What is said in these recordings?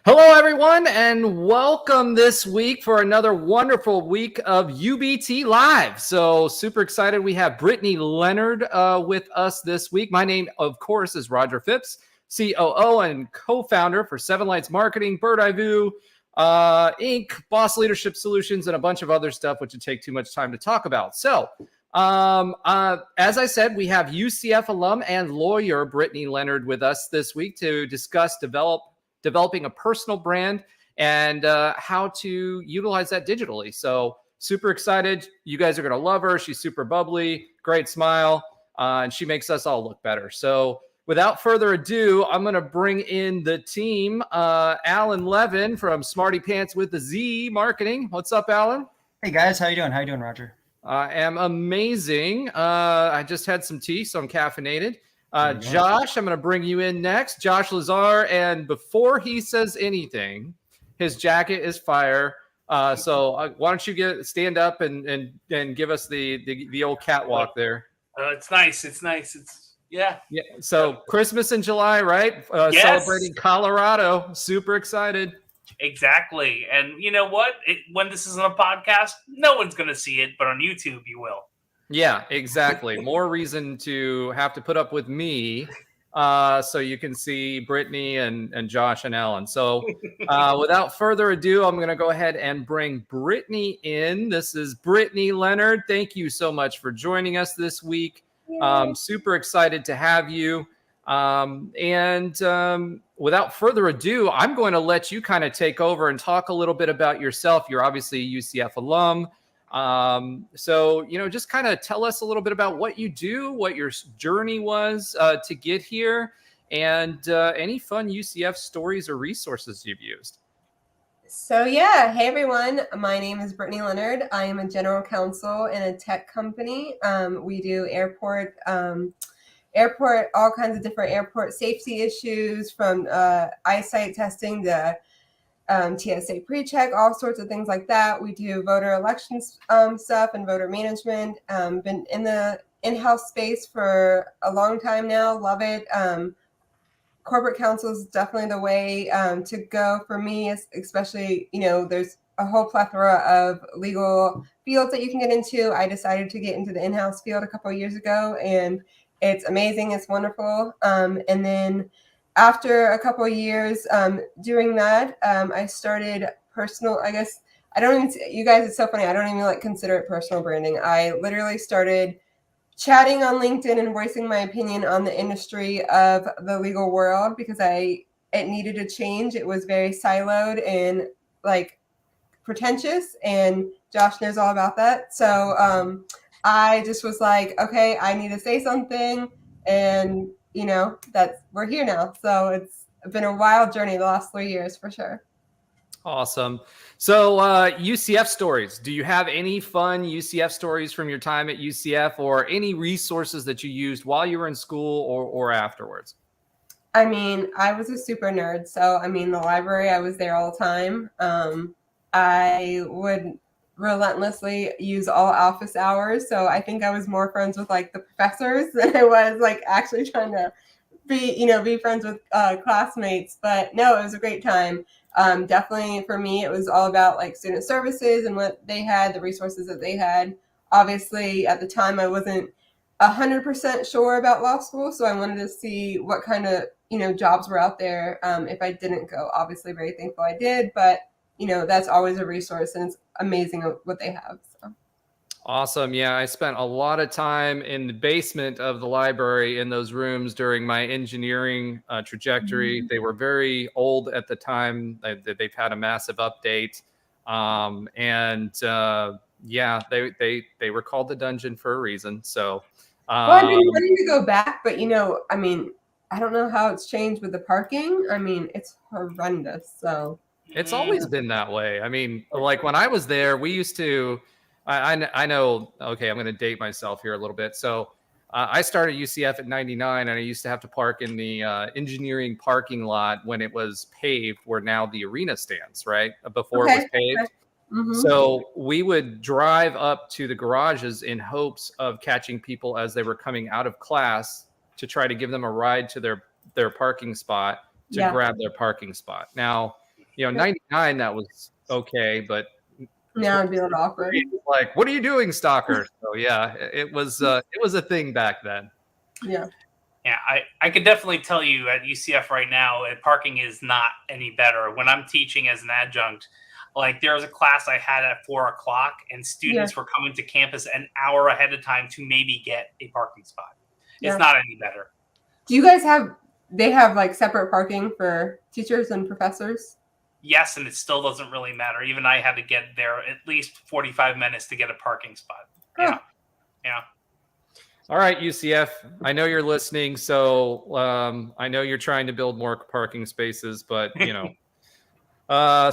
Hello, everyone, and welcome this week for another wonderful week of UBT Live. So super excited. We have Brittany Leonard with us this week. My name, of course, is Roger Phipps, COO and co-founder for Seven Lights Marketing, Bird Eye View, Inc., Boss Leadership Solutions, and a bunch of other stuff, which would take too much time to talk about. So as I said, we have UCF alum and lawyer Brittany Leonard with us this week to discuss developing a personal brand and how to utilize that digitally. So super excited. You guys are going to love her. She's super bubbly, great smile, and she makes us all look better. So without further ado, I'm going to bring in the team. Alan Levin from Smarty Pants with the Z Marketing. What's up, Alan? Hey guys, how you doing? How you doing, Roger? I am amazing. I just had some tea, so I'm caffeinated. Josh, I'm going to bring you in next. Josh Lazar, and before he says anything, his jacket is fire. So why don't you stand up and give us the old catwalk there? It's nice. Yeah. So Christmas in July, right? Yes. Celebrating Colorado. Super excited. Exactly. And you know what? When this isn't a podcast, no one's going to see it, but on YouTube, you will. Yeah, exactly. More reason to have to put up with me so you can see Brittany and Josh and Alan. So without further ado, I'm going to go ahead and bring Brittany in. This is Brittany Leonard. Thank you so much for joining us this week. Super excited to have you. Without further ado, I'm going to let you kind of take over and talk a little bit about yourself. You're obviously a UCF alum. So, just kind of tell us a little bit about what you do, what your journey was to get here, and any fun UCF stories or resources you've used. So yeah, hey everyone, my name is Brittany Leonard. I am a general counsel in a tech company. We do airport, all kinds of different airport safety issues, from eyesight testing to TSA pre-check, all sorts of things like that. We do voter elections stuff and voter management. Been in the in-house space for a long time now. Love it. Corporate counsel is definitely the way to go for me, especially, there's a whole plethora of legal fields that you can get into. I decided to get into the in-house field a couple of years ago, and it's amazing. It's wonderful. And then after a couple of years doing that, I started personal, I guess, you guys, it's so funny. I don't even consider it personal branding. I literally started chatting on LinkedIn and voicing my opinion on the industry of the legal world because it needed to change. It was very siloed and pretentious, and Josh knows all about that. So I just was like, okay, I need to say something, and we're here now. So it's been a wild journey the last 3 years for sure. Awesome. So UCF stories. Do you have any fun UCF stories from your time at UCF, or any resources that you used while you were in school or afterwards? I mean, I was a super nerd. So, the library, I was there all the time. I would relentlessly use all office hours. So I think I was more friends with the professors than I was actually trying to be friends with classmates. But no, it was a great time. Definitely for me, it was all about student services and what they had, the resources that they had. Obviously, at the time, I wasn't 100% sure about law school, so I wanted to see what kind of jobs were out there. If I didn't go, obviously, very thankful I did, but that's always a resource, and it's amazing what they have. So. Awesome. Yeah, I spent a lot of time in the basement of the library in those rooms during my engineering trajectory. Mm-hmm. They were very old at the time. They've had a massive update. They were called the dungeon for a reason. So, I've been wanting to go back, but I don't know how it's changed with the parking. It's horrendous. So it's always been that way. When I was there, we used to. I know, okay, I'm going to date myself here a little bit. So I started UCF at 99, and I used to have to park in the engineering parking lot when it was paved, where now the arena stands, right? Before it was paved. Okay. Mm-hmm. So we would drive up to the garages in hopes of catching people as they were coming out of class to try to give them a ride to their parking spot to grab their parking spot. Now, 99 that was okay, but Now it'd be a little awkward. like, what are you doing, stalker? So yeah, it was a thing back then. Yeah. Yeah, I could definitely tell you at UCF right now, parking is not any better. When I'm teaching as an adjunct, like there was a class I had at 4:00, and students were coming to campus an hour ahead of time to maybe get a parking spot. It's not any better. Do you guys they have like separate parking for teachers and professors? Yes, and it still doesn't really matter. Even I had to get there at least 45 minutes to get a parking spot. Yeah. Yeah. All right, UCF, I know you're listening, so I know you're trying to build more parking spaces, but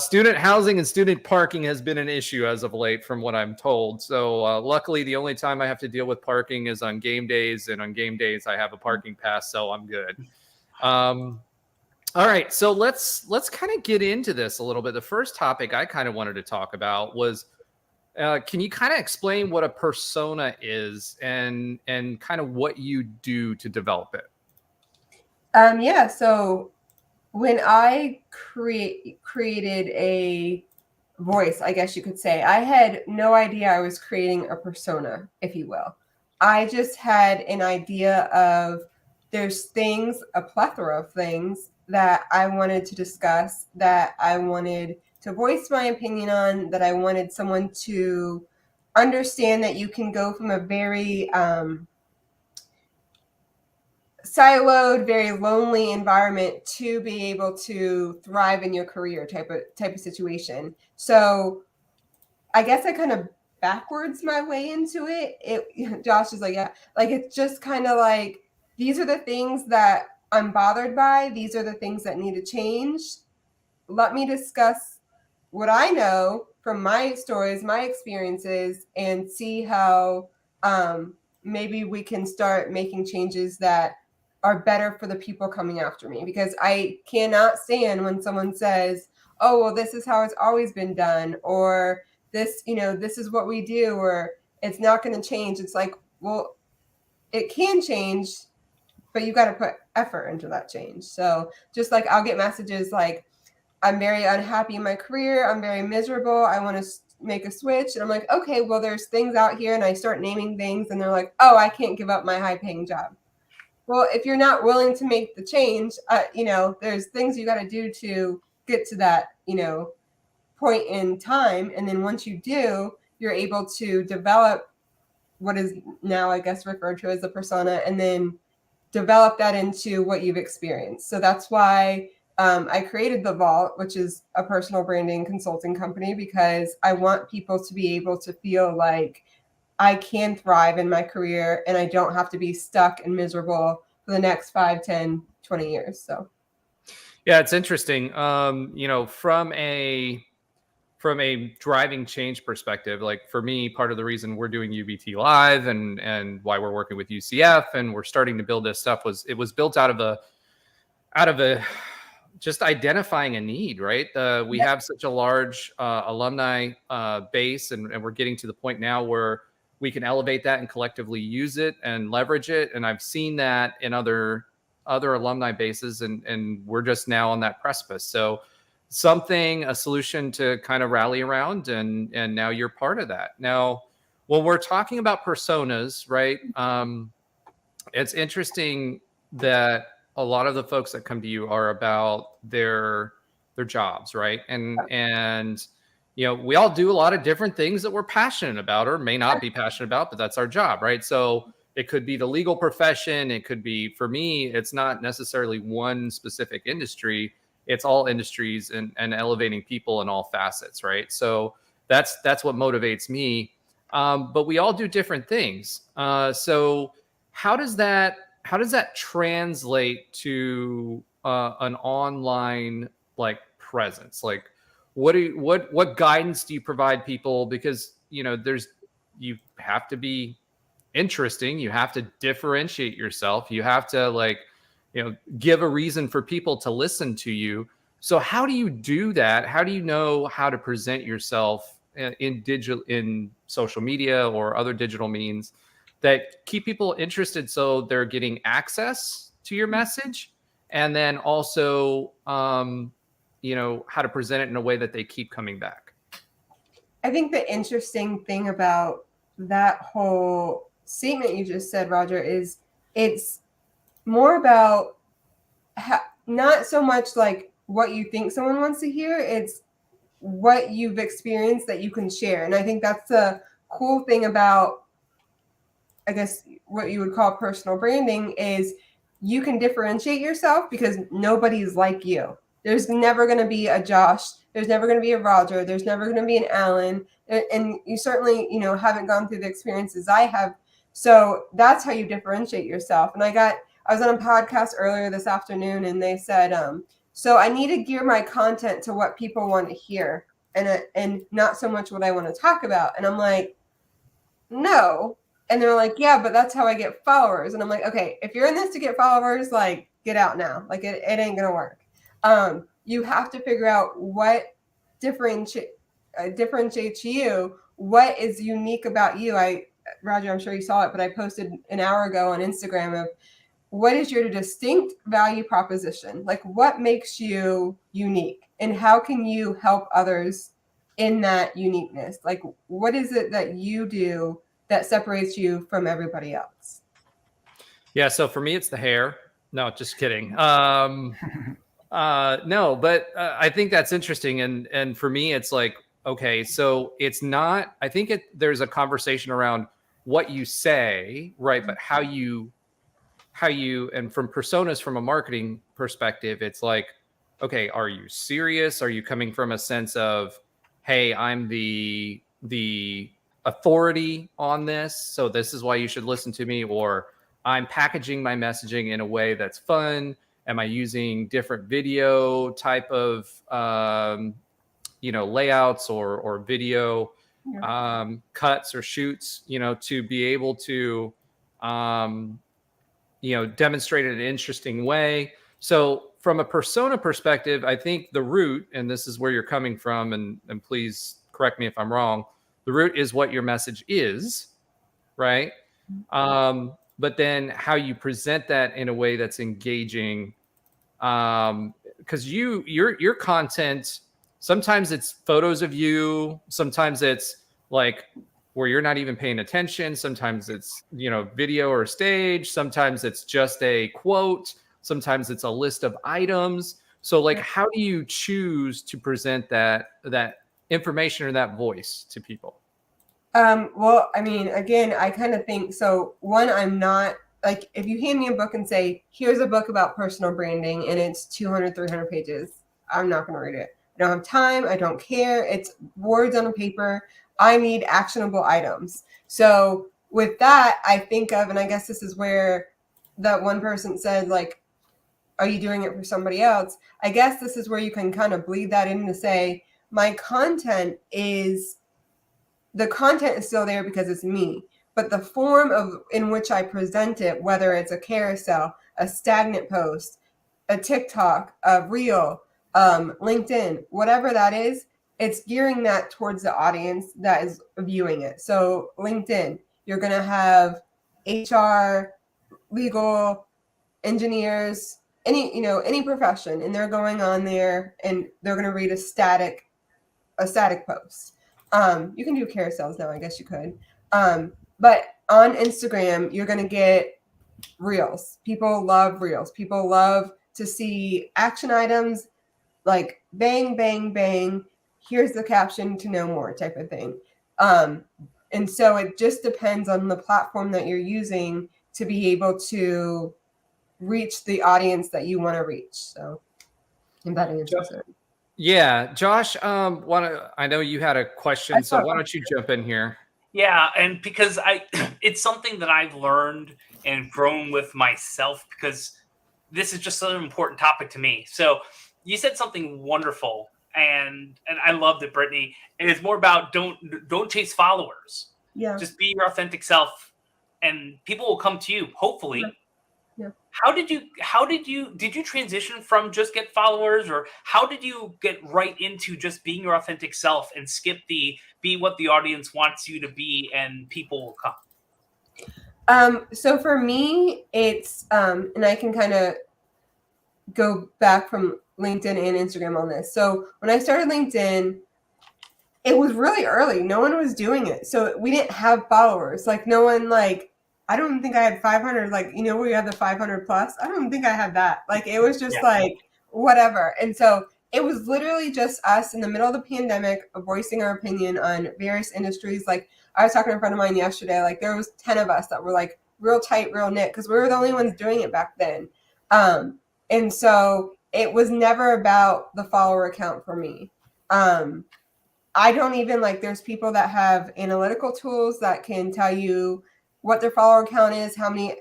student housing and student parking has been an issue as of late, from what I'm told. So luckily, the only time I have to deal with parking is on game days, and on game days I have a parking pass, so I'm good. All right, so let's kind of get into this a little bit. The first topic I kind of wanted to talk about was, can you kind of explain what a persona is and kind of what you do to develop it? Yeah. So when I created a voice, I guess you could say, I had no idea I was creating a persona, if you will. I just had an idea of there's things, a plethora of things that I wanted to discuss, that I wanted to voice my opinion on, that I wanted someone to understand that you can go from a very siloed, very lonely environment to be able to thrive in your career type of situation. So I guess I kind of backwards my way into it. Josh is like, yeah, like it's just kind of like, these are the things that I'm bothered by. These are the things that need to change. Let me discuss what I know from my stories, my experiences, and see how maybe we can start making changes that are better for the people coming after me. Because I cannot stand when someone says, oh, well, this is how it's always been done, or this, this is what we do, or it's not going to change. It's like, well, it can change, but you got to put effort into that change. So just like I'll get messages like, I'm very unhappy in my career. I'm very miserable. I want to make a switch. And I'm like, okay, well, there's things out here. And I start naming things and they're like, oh, I can't give up my high paying job. Well, if you're not willing to make the change, there's things you got to do to get to that, point in time. And then once you do, you're able to develop what is now, I guess, referred to as a persona, and then develop that into what you've experienced. So that's why I created The Vault, which is a personal branding consulting company, because I want people to be able to feel like I can thrive in my career and I don't have to be stuck and miserable for the next 5, 10, 20 years. So, yeah, it's interesting. From a driving change perspective, like for me, part of the reason we're doing UBT Live and why we're working with UCF and we're starting to build this stuff was built out of a just identifying a need, right? We have such a large alumni base, and we're getting to the point now where we can elevate that and collectively use it and leverage it. And I've seen that in other alumni bases, and we're just now on that precipice. So a solution to kind of rally around, and now you're part of that. Now, when we're talking about personas, right? It's interesting that a lot of the folks that come to you are about their jobs, right? And we all do a lot of different things that we're passionate about or may not be passionate about, but that's our job, right? So it could be the legal profession. It could be, for me, it's not necessarily one specific industry. It's all industries and elevating people in all facets, right? So that's what motivates me. But we all do different things. So how does that translate to an online presence? Like, what guidance do you provide people? Because you have to be interesting. You have to differentiate yourself. You have to give a reason for people to listen to you. So how do you do that? How do you know how to present yourself in social media or other digital means that keep people interested, so they're getting access to your message, and then also how to present it in a way that they keep coming back? I think the interesting thing about that whole statement you just said, Roger, is it's more about not so much like what you think someone wants to hear. It's what you've experienced that you can share. And I think that's the cool thing about, I guess, what you would call personal branding is you can differentiate yourself because nobody's like you. There's never going to be a Josh. There's never going to be a Roger. There's never going to be an Alan. And you certainly, haven't gone through the experiences I have. So that's how you differentiate yourself. And I was on a podcast earlier this afternoon and they said, so I need to gear my content to what people want to hear and not so much what I want to talk about. And I'm like, no. And they're like, yeah, but that's how I get followers. And I'm like, okay, if you're in this to get followers, like get out now. Like it ain't going to work. You have to figure out what differentiates you, what is unique about you. Roger, I'm sure you saw it, but I posted an hour ago on Instagram of what is your distinct value proposition? Like what makes you unique and how can you help others in that uniqueness? Like what is it that you do that separates you from everybody else? Yeah. So for me, it's the hair. No, just kidding. No, but I think that's interesting. And for me, it's like, okay, so it's not, I think there's a conversation around what you say, right? But how you, and from personas, from a marketing perspective, it's like, okay, are you serious? Are you coming from a sense of, hey, I'm the authority on this, so this is why you should listen to me? Or I'm packaging my messaging in a way that's fun. Am I using different video type of, layouts or video cuts or shoots, to be able to, demonstrate it in an interesting way. So from a persona perspective, I think the root, and this is where you're coming from, and please correct me if I'm wrong, the root is what your message is, right? But then how you present that in a way that's engaging, because your content, sometimes it's photos of you, sometimes it's like where you're not even paying attention, sometimes it's video or stage, sometimes it's just a quote, sometimes it's a list of items. So like how do you choose to present that information or that voice to people? Well, I mean, again, I kind of think so. One, I'm not like, if you hand me a book and say, here's a book about personal branding and it's 200, 300 pages, I'm not going to read it. I don't have time. I don't care. It's words on a paper. I need actionable items. So with that, I think of, and I guess this is where that one person said, like, are you doing it for somebody else? I guess this is where you can kind of bleed that in to say, my content is still there because it's me, but the form in which I present it, whether it's a carousel, a stagnant post, a TikTok, a reel, LinkedIn, whatever that is, it's gearing that towards the audience that is viewing it. So LinkedIn, you're going to have HR, legal, engineers, any profession, and they're going on there and they're going to read a static post. You can do carousels now, I guess you could. But on Instagram, you're going to get reels. People love reels. People love to see action items like bang, bang, bang. Here's the caption to know more type of thing. And so it just depends on the platform that you're using to be able to reach the audience that you want to reach. So if that answers it. Yeah, Josh, I know you had a question, so why don't you jump in here? Yeah, and because it's something that I've learned and grown with myself, because this is just such an important topic to me. So you said something wonderful, and I loved it, Brittany. And it's more about don't chase followers. Yeah. Just be your authentic self, and people will come to you, hopefully. Yeah. Yeah. Did you transition from just get followers, or how did you get right into just being your authentic self and skip be what the audience wants you to be and people will come? So for me, it's, and I can kind of go back from LinkedIn and Instagram on this. So when I started LinkedIn, it was really early. No one was doing it. So we didn't have followers. Like no one I don't think I had 500, where you have the 500 plus. I don't think I had that. Like it was just whatever. And so it was literally just us in the middle of the pandemic voicing our opinion on various industries. Like I was talking to a friend of mine yesterday, like there was 10 of us that were like real tight, real knit because we were the only ones doing it back then. And so it was never about the follower count for me. I don't even there's people that have analytical tools that can tell you what their follower count is, how many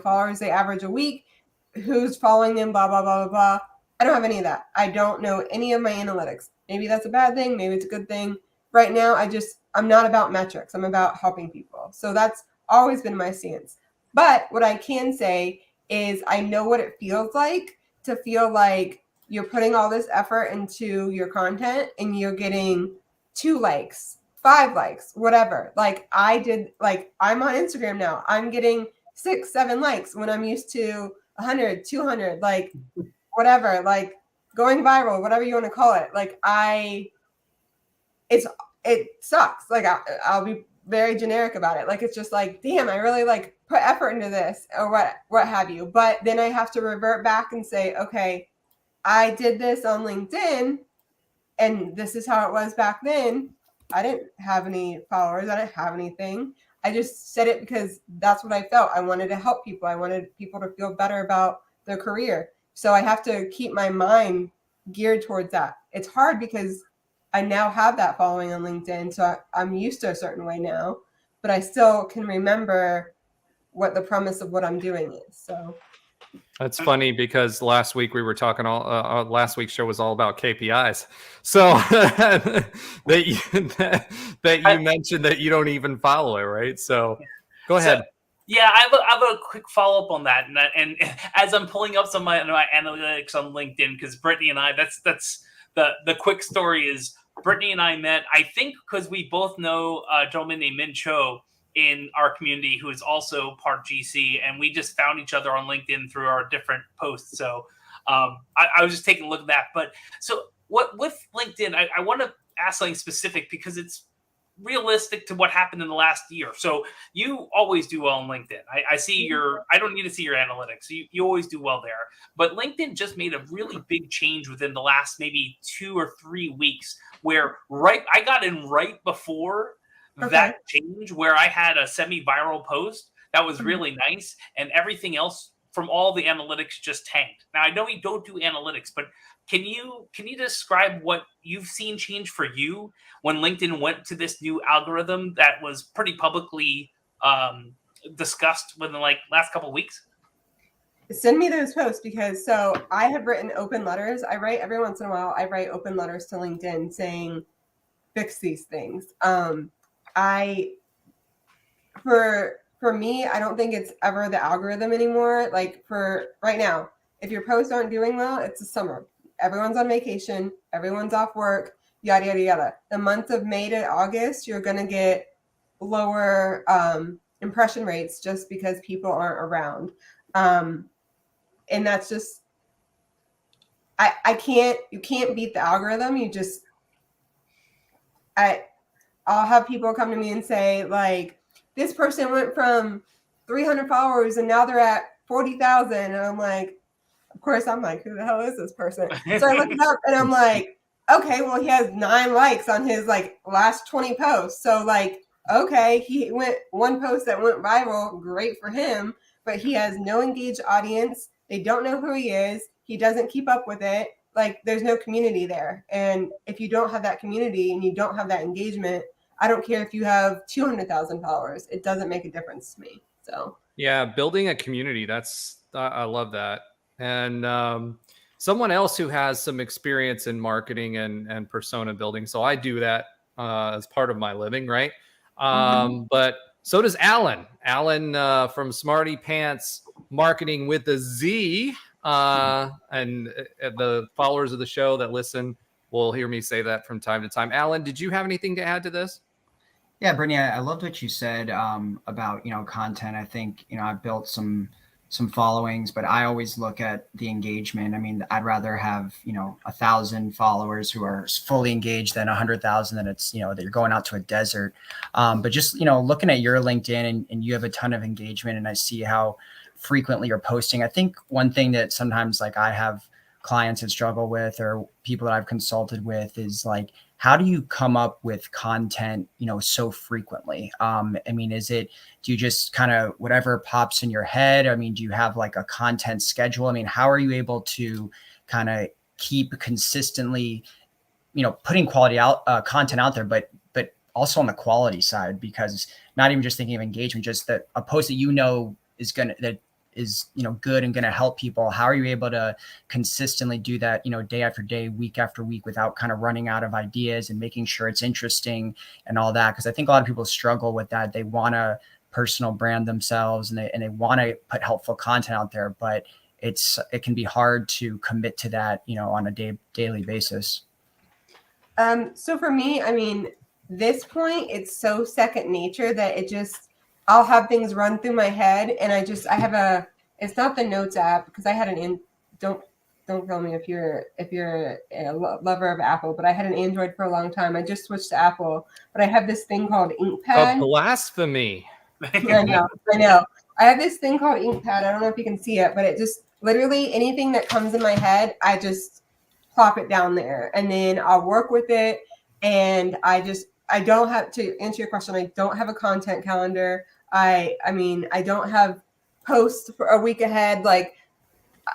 followers they average a week, who's following them, blah, blah, blah, blah, blah. I don't have any of that. I don't know any of my analytics. Maybe that's a bad thing. Maybe it's a good thing. Right now, I'm not about metrics. I'm about helping people. So that's always been my stance. But what I can say is I know what it feels like to feel like you're putting all this effort into your content and you're getting 2 likes, 5 likes, whatever. I'm on Instagram now. I'm getting 6, 7 likes when I'm used to 100, 200, whatever, going viral, whatever you want to call it. It sucks. I'll be very generic about it. It's just damn, I really put effort into this or what have you. But then I have to revert back and say, okay, I did this on LinkedIn and this is how it was back then. I didn't have any followers. I didn't have anything. I just said it because that's what I felt. I wanted to help people. I wanted people to feel better about their career. So I have to keep my mind geared towards that. It's hard because I now have that following on LinkedIn. So I'm used to a certain way now, but I still can remember what the premise of what I'm doing is. So that's funny because last week we were talking last week's show was all about KPIs. So that you mentioned that you don't even follow it, right? So go ahead. I have a quick follow up on that, and as I'm pulling up some of my analytics on LinkedIn, because Brittany and I, that's the quick story is Brittany and I met, I think, because we both know a gentleman named Min Cho in our community who is also part GC, and we just found each other on LinkedIn through our different posts. So I was just taking a look at that. But so what with LinkedIn, I want to ask something specific because it's realistic to what happened in the last year. So you always do well on LinkedIn. I see I don't need to see your analytics. You always do well there. But LinkedIn just made a really big change within the last maybe 2 or 3 weeks where I got in right before that change where I had a semi-viral post that was really nice and everything else from all the analytics just tanked. Now I know you don't do analytics, but can you describe what you've seen change for you when LinkedIn went to this new algorithm that was pretty publicly discussed within last couple of weeks? Send me those posts because I have written open letters. I write every once in a while. I write open letters to LinkedIn saying, fix these things. For me, I don't think it's ever the algorithm anymore. For right now, if your posts aren't doing well, it's the summer. Everyone's on vacation. Everyone's off work. Yada, yada, yada. The month of May to August, you're going to get lower impression rates just because people aren't around. And that's just, you can't beat the algorithm. I'll have people come to me and say this person went from 300 followers and now they're at 40,000. And I'm of course, I'm who the hell is this person? So I look it up and I'm okay, well, he has 9 likes on his last 20 posts. So okay, he went one post that went viral, great for him, but he has no engaged audience. They don't know who he is. He doesn't keep up with it. There's no community there. And if you don't have that community and you don't have that engagement, I don't care if you have 200,000 followers. It doesn't make a difference to me. So yeah, building a community. I love that. And someone else who has some experience in marketing and persona building. So I do that as part of my living, right? But so does Alan. Alan from Smarty Pants Marketing with a Z. And the followers of the show that listen will hear me say that from time to time. Alan, did you have anything to add to this? Yeah, Brittany, I loved what you said about, content. I think, I've built some some followings, but I always look at the engagement. I mean, I'd rather have, 1,000 followers who are fully engaged than 100,000 that it's, that you're going out to a desert. But just, looking at your LinkedIn and you have a ton of engagement, and I see how frequently you're posting. I think one thing that sometimes like I have clients that struggle with, or people that I've consulted with, is like, how do you come up with content, so frequently? I mean, do you just kind of whatever pops in your head? I mean, do you have like a content schedule? I mean, how are you able to kind of keep consistently, putting quality content out there, but also on the quality side? Because not even just thinking of engagement, just that a post that is good and going to help people. How are you able to consistently do that, day after day, week after week, without kind of running out of ideas and making sure it's interesting and all that? Because I think a lot of people struggle with that. They want to personal brand themselves, and they want to put helpful content out there, but it can be hard to commit to that, on a daily basis. So for me, I mean, this point, it's so second nature that I'll have things run through my head, and it's not the notes app, because I had don't kill me if you're a lover of Apple, but I had an Android for a long time. I just switched to Apple, but I have this thing called InkPad. A blasphemy. I know. I have this thing called InkPad. I don't know if you can see it, but it just literally anything that comes in my head, I just plop it down there, and then I'll work with it. And I don't have, to answer your question, I don't have a content calendar. I mean, I don't have posts for a week ahead. Like,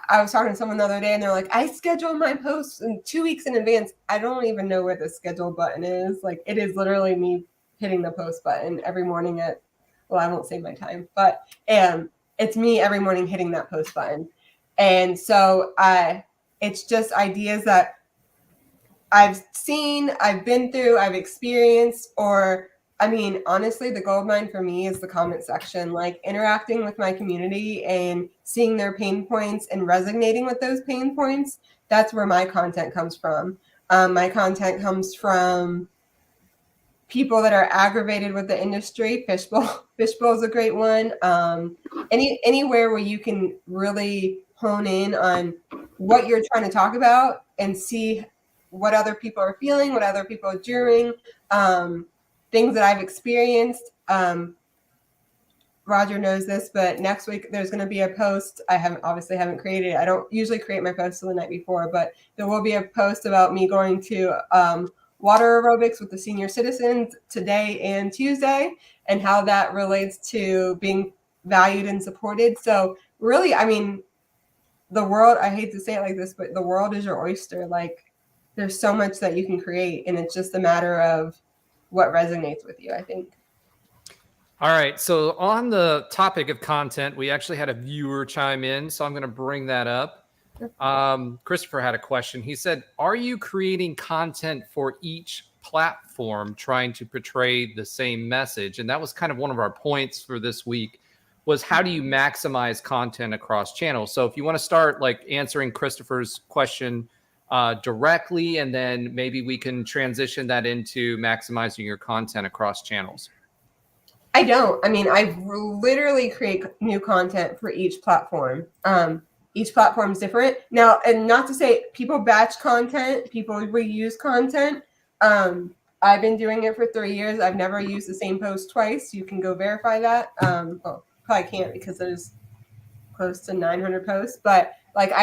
I was talking to someone the other day, and they're like, I schedule my posts in 2 weeks in advance. I don't even know where the schedule button is. Like, it is literally me hitting the post button every morning I won't say my time, but it's me every morning hitting that post button. And so it's just ideas that I've seen, I've been through, I've experienced, or I mean, honestly, the gold mine for me is the comment section, like interacting with my community and seeing their pain points and resonating with those pain points. That's where my content comes from. My content comes from people that are aggravated with the industry. Fishbowl is a great one. Anywhere where you can really hone in on what you're trying to talk about and see what other people are feeling, what other people are doing, things that I've experienced. Roger knows this, but next week there's going to be a post. I haven't created it. I don't usually create my posts the night before, but there will be a post about me going to water aerobics with the senior citizens today and Tuesday, and how that relates to being valued and supported. So really, I mean, the world, I hate to say it like this, but the world is your oyster. Like, there's so much that you can create, and it's just a matter of what resonates with you, I think. All right. So on the topic of content, we actually had a viewer chime in, so I'm going to bring that up. Christopher had a question. He said, are you creating content for each platform trying to portray the same message? And that was kind of one of our points for this week, was how do you maximize content across channels? So if you want to start like answering Christopher's question directly, and then maybe we can transition that into maximizing your content across channels. I don't. I mean, I literally create new content for each platform. Each platform is different. Now, and not to say people batch content, people reuse content. I've been doing it for 3 years. I've never used the same post twice. You can go verify that. Well, probably can't, because there's close to 900 posts. But like, I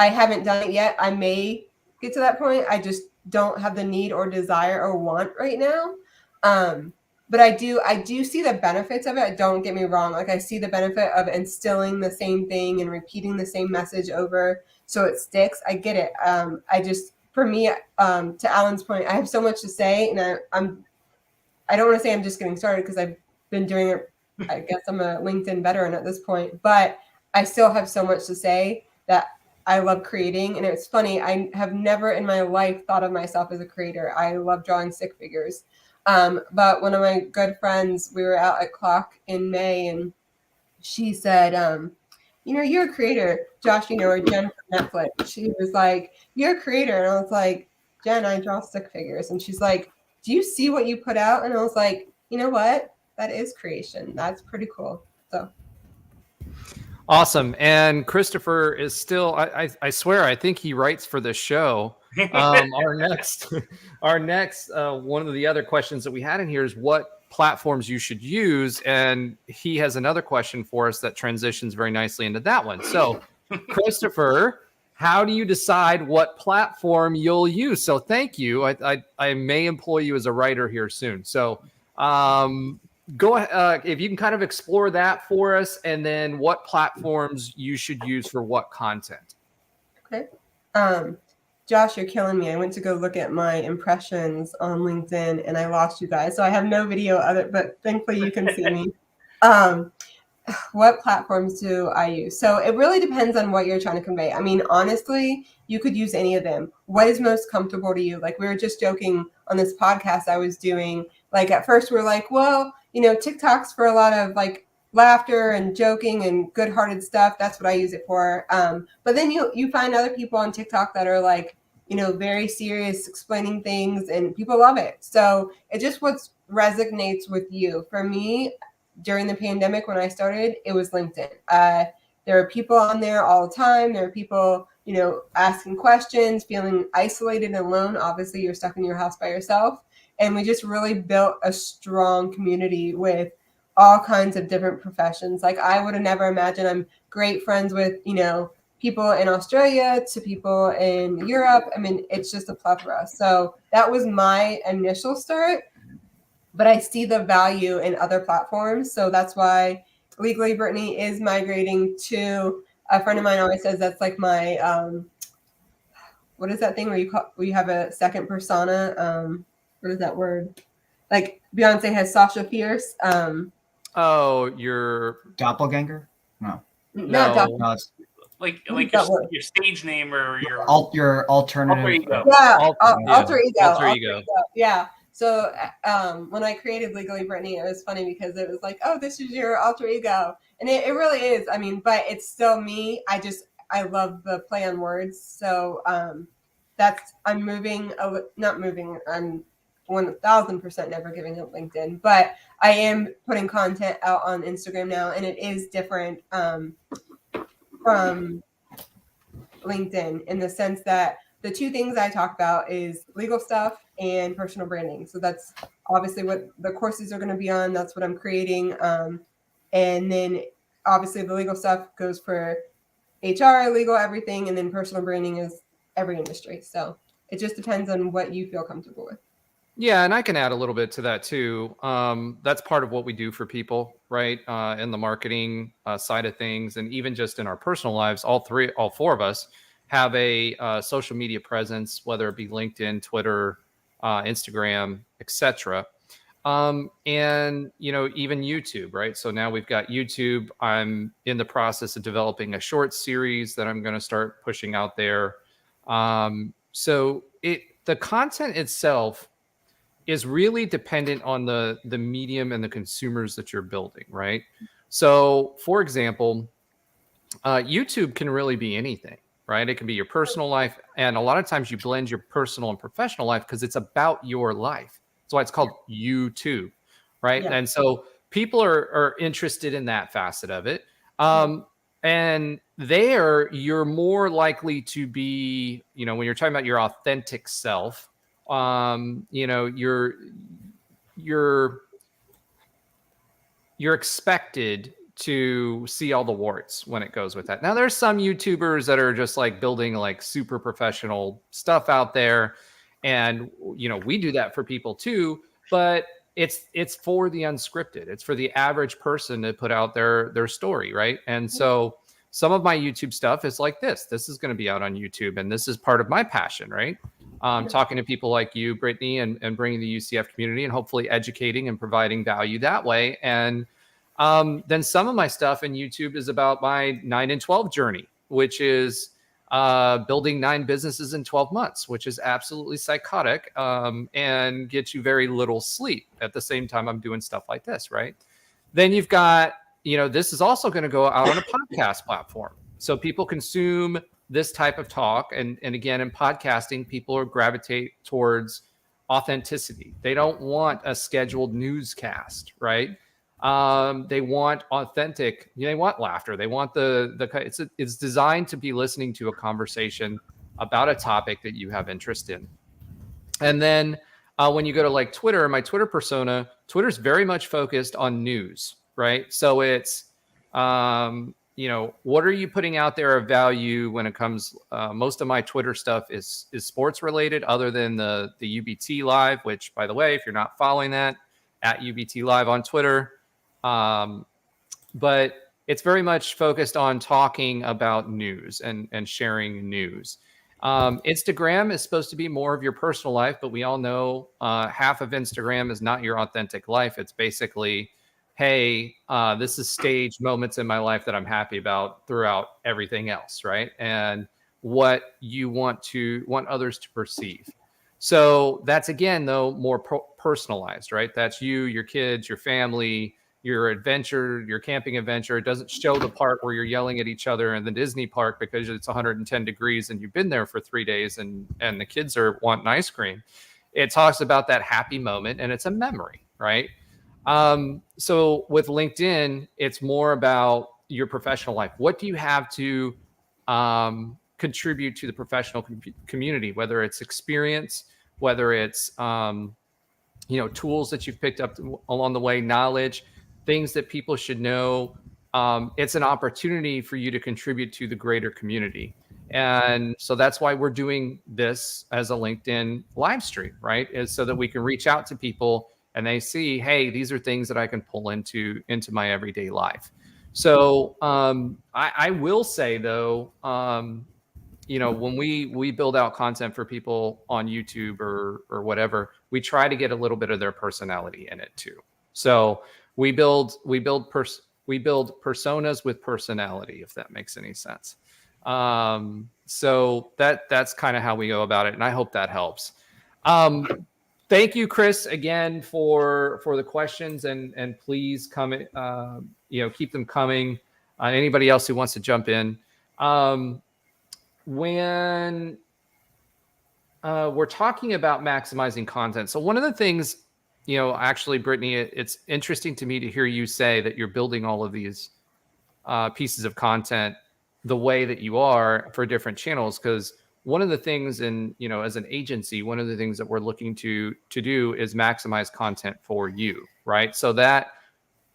haven't done it yet. I may get to that point. I just don't have the need or desire or want right now. But I do see the benefits of it. Don't get me wrong. Like, I see the benefit of instilling the same thing and repeating the same message over so it sticks. I get it. For me, to Alan's point, I have so much to say, and I don't want to say I'm just getting started, because I've been doing it. I guess I'm a LinkedIn veteran at this point, but I still have so much to say that I love creating. And it's funny, I have never in my life thought of myself as a creator. I love drawing stick figures. But one of my good friends, we were out at Clock in May, and she said, you're a creator, Josh, or Jen from Netflix. She was like, you're a creator. And I was like, Jen, I draw stick figures. And she's like, do you see what you put out? And I was like, you know what? That is creation. That's pretty cool. So. Awesome. And Christopher is still, I swear, I think he writes for this show. Our next, one of the other questions that we had in here is what platforms you should use. And he has another question for us that transitions very nicely into that one. So, Christopher, how do you decide what platform you'll use? So thank you. I may employ you as a writer here soon. So, go ahead, if you can kind of explore that for us, and then what platforms you should use for what content. Okay. Josh, you're killing me. I went to go look at my impressions on LinkedIn and I lost you guys. So I have no video of it, but thankfully you can see me. What platforms do I use? So it really depends on what you're trying to convey. I mean, honestly, you could use any of them. What is most comfortable to you? Like we were just joking on this podcast I was doing. Like at first we're like, well, TikTok's for a lot of like laughter and joking and good-hearted stuff. That's what I use it for. But then you find other people on TikTok that are like, very serious, explaining things, and people love it. So it just what resonates with you. For me, during the pandemic when I started, it was LinkedIn. There are people on there all the time. There are people, asking questions, feeling isolated and alone. Obviously, you're stuck in your house by yourself. And we just really built a strong community with all kinds of different professions. Like I would have never imagined I'm great friends with, people in Australia to people in Europe. I mean, it's just a plethora. So that was my initial start. But I see the value in other platforms. So that's why Legally Brittany is migrating to, a friend of mine always says that's like my, what is that thing where you have a second persona? What is that word? Like Beyonce has Sasha Fierce. Your doppelganger? No. Not doppelganger. No, it's like your stage name or your alternative. Alter ego. Yeah, alter ego. Alter ego. Yeah. So when I created Legally Brittany, it was funny because it was like, oh, this is your alter ego. And it really is. I mean, but it's still me. I love the play on words. So I'm not moving. I'm 1,000% never giving up LinkedIn, but I am putting content out on Instagram now, and it is different from LinkedIn in the sense that the two things I talk about is legal stuff and personal branding. So that's obviously what the courses are going to be on. That's what I'm creating. And then obviously the legal stuff goes for HR, legal, everything. And then personal branding is every industry. So it just depends on what you feel comfortable with. Yeah, and I can add a little bit to that too. That's part of what we do for people, right? In the marketing side of things, and even just in our personal lives, all four of us have a social media presence, whether it be LinkedIn, Twitter, Instagram, etc. And even YouTube, right? So now we've got YouTube. I'm in the process of developing a short series that I'm going to start pushing out there. So the content itself is really dependent on the medium and the consumers that you're building, right? So, for example, YouTube can really be anything, right? It can be your personal life, and a lot of times you blend your personal and professional life because it's about your life. That's why it's called YouTube, right? Yeah. And so people are interested in that facet of it. And there, you're more likely to be, when you're talking about your authentic self, you're expected to see all the warts when it goes with that. Now there's some YouTubers that are just like building like super professional stuff out there. And, we do that for people too, but it's for the unscripted. It's for the average person to put out their story. Right. And so some of my YouTube stuff is like this is going to be out on YouTube. And this is part of my passion, right? Talking to people like you, Brittany, and bringing the UCF community and hopefully educating and providing value that way. And then some of my stuff in YouTube is about my 9 and 12 journey, which is building 9 businesses in 12 months, which is absolutely psychotic and gets you very little sleep. At the same time, I'm doing stuff like this, right? Then you've got, this is also going to go out on a podcast platform. So people consume this type of talk. And again, in podcasting, people gravitate towards authenticity. They don't want a scheduled newscast, right? They want authentic, they want laughter. They want it's designed to be listening to a conversation about a topic that you have interest in. And then when you go to like Twitter, my Twitter persona, Twitter's very much focused on news, right? So it's, what are you putting out there of value when it comes, most of my Twitter stuff is sports related, other than the UBT live, which, by the way, if you're not following that, at UBT live on Twitter. But it's very much focused on talking about news and sharing news. Instagram is supposed to be more of your personal life, but we all know half of Instagram is not your authentic life. It's basically, hey, this is staged moments in my life that I'm happy about throughout everything else, right? And what you want others to perceive. So that's, again, though, more personalized, right? That's you, your kids, your family, your adventure, your camping adventure. It doesn't show the part where you're yelling at each other in the Disney park because it's 110 degrees and you've been there for 3 days and the kids wanting ice cream. It talks about that happy moment, and it's a memory, right? So with LinkedIn, it's more about your professional life. What do you have to contribute to the professional community, whether it's experience, whether it's tools that you've picked up along the way, knowledge, things that people should know. It's an opportunity for you to contribute to the greater community. And so that's why we're doing this as a LinkedIn live stream, right? Is so that we can reach out to people and they see, hey, these are things that I can pull into my everyday life. So I will say, though, when we build out content for people on YouTube or whatever, we try to get a little bit of their personality in it too. So we build personas with personality, if that makes any sense. So that's kind of how we go about it, and I hope that helps. Thank you, Chris, again for the questions, and please come, keep them coming. Anybody else who wants to jump in, when we're talking about maximizing content. So one of the things, actually, Brittany, it's interesting to me to hear you say that you're building all of these pieces of content the way that you are for different channels, because one of the things as an agency, one of the things that we're looking to do is maximize content for you, right? So that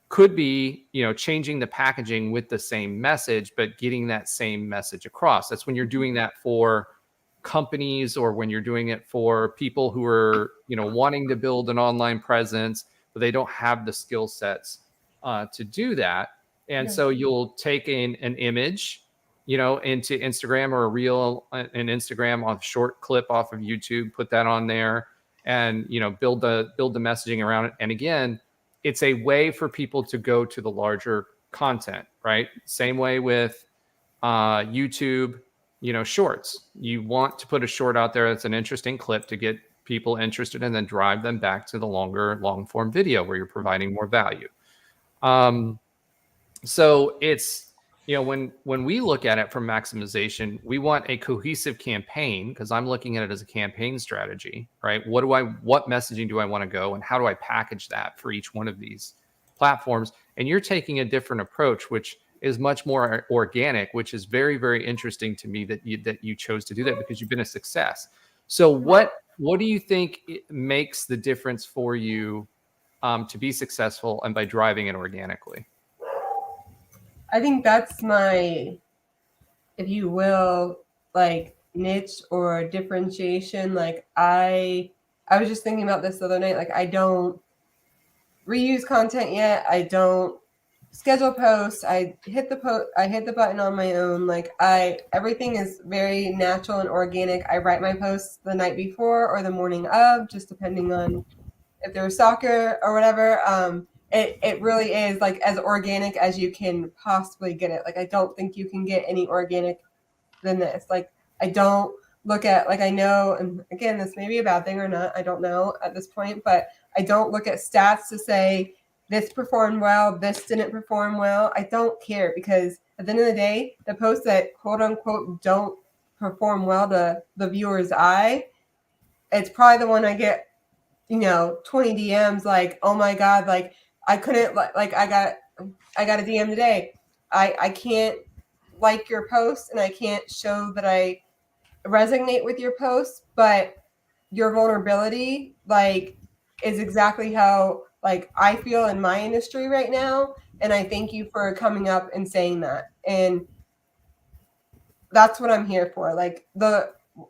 could be, changing the packaging with the same message, but getting that same message across. That's when you're doing that for companies, or when you're doing it for people who are, wanting to build an online presence, but they don't have the skill sets to do that. And so you'll take an image, into Instagram, or a reel in Instagram, on a short clip off of YouTube, put that on there, and, build the messaging around it. And again, it's a way for people to go to the larger content, right? Same way with YouTube, shorts. You want to put a short out there that's an interesting clip to get people interested, and then drive them back to the long form video where you're providing more value. So it's, when we look at it from maximization, we want a cohesive campaign, because I'm looking at it as a campaign strategy, right? What messaging do I want to go, and how do I package that for each one of these platforms? And you're taking a different approach, which is much more organic, which is very, very interesting to me that you chose to do that, because you've been a success. So what do you think makes the difference for you to be successful, and by driving it organically? I think that's my, if you will, like, niche or differentiation. Like I was just thinking about this the other night. Like, I don't reuse content yet. I don't schedule posts. I hit the button on my own. Like, everything is very natural and organic. I write my posts the night before or the morning of, just depending on if there's soccer or whatever. It really is, like, as organic as you can possibly get it. Like, I don't think you can get any organic than this. Like, I don't look at, like, I know, and again, this may be a bad thing or not, I don't know at this point, but I don't look at stats to say this performed well, this didn't perform well. I don't care, because at the end of the day, the posts that quote unquote don't perform well to the viewer's eye, it's probably the one I get, 20 DMs like, oh my God, like, I couldn't like I got a DM today. I can't like your post and I can't show that I resonate with your post, but your vulnerability like is exactly how like I feel in my industry right now, and I thank you for coming up and saying that. And that's what I'm here for. Like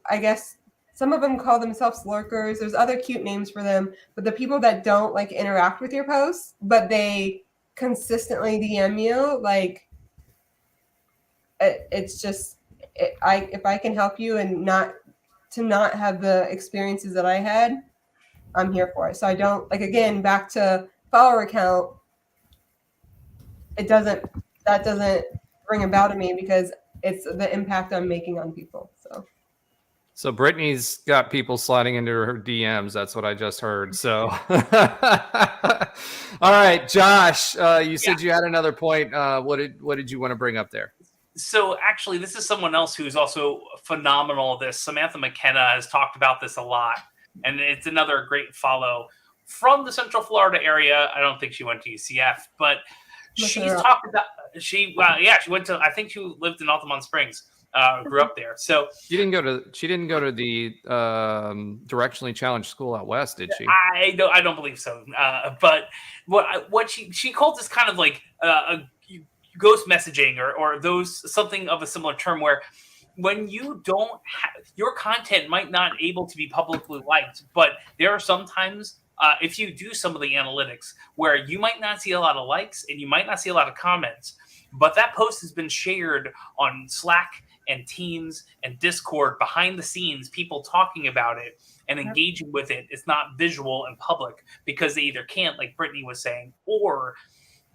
I guess some of them call themselves lurkers. There's other cute names for them, but the people that don't like interact with your posts, but they consistently DM you, like it's just if I can help you and not have the experiences that I had, I'm here for it. So I don't like, again, back to follower count. That doesn't ring a bell to me because it's the impact I'm making on people. So Brittany's got people sliding into her DMs. That's what I just heard. So, all right, Josh, you said you had another point. What did you want to bring up there? So actually, this is someone else who's also phenomenal at this. Samantha McKenna has talked about this a lot, and it's another great follow from the Central Florida area. I don't think she went to UCF, but she's talked about she went to, I think she lived in Altamont Springs. Grew up there, so she didn't go to the directionally challenged school out west, did she? I don't believe so. But what she called this kind of like a ghost messaging or those something of a similar term where when you don't have your content might not able to be publicly liked, but there are sometimes if you do some of the analytics where you might not see a lot of likes and you might not see a lot of comments, but that post has been shared on Slack and Teams and Discord behind the scenes, people talking about it and engaging with it. It's not visual and public because they either can't, like Brittany was saying, or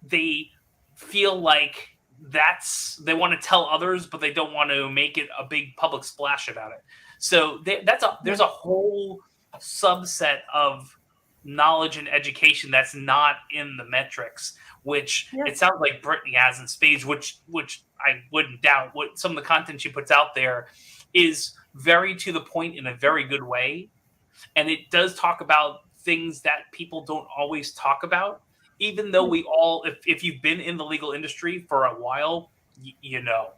they feel like they want to tell others, but they don't want to make it a big public splash about it. So there's a whole subset of knowledge and education that's not in the metrics, which it sounds like Brittany has in spades, which I wouldn't doubt. What some of the content she puts out there is very to the point in a very good way. And it does talk about things that people don't always talk about, even though we all, if you've been in the legal industry for a while, you know.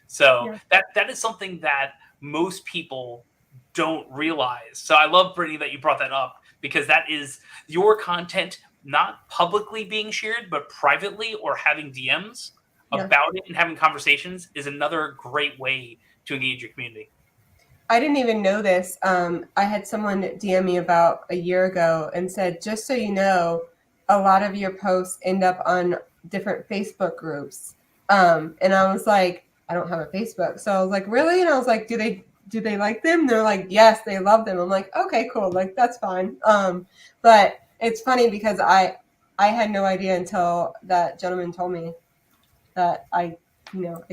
So that is something that most people don't realize. So I love, Brittany, that you brought that up, because that is your content not publicly being shared, but privately or having DMs about it and having conversations is another great way to engage your community. I didn't even know this. I had someone DM me about a year ago and said, just so you know, a lot of your posts end up on different Facebook groups. And I was like, I don't have a Facebook. So I was like, really? And I was like, do they like them? And they're like, yes, they love them. I'm like, okay, cool. Like, that's fine. But it's funny because I had no idea until that gentleman told me that I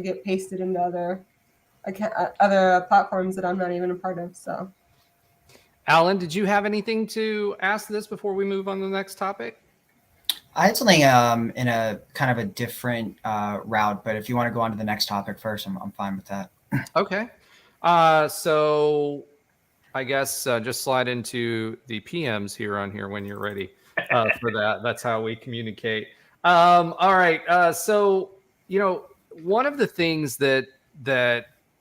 get pasted into other platforms that I'm not even a part of. So, Alan, did you have anything to ask this before we move on to the next topic? I had something in a kind of a different route, but if you want to go on to the next topic first, I'm fine with that. Okay. So I guess just slide into the PMs here when you're ready for that. That's how we communicate. All right. So, one of the things that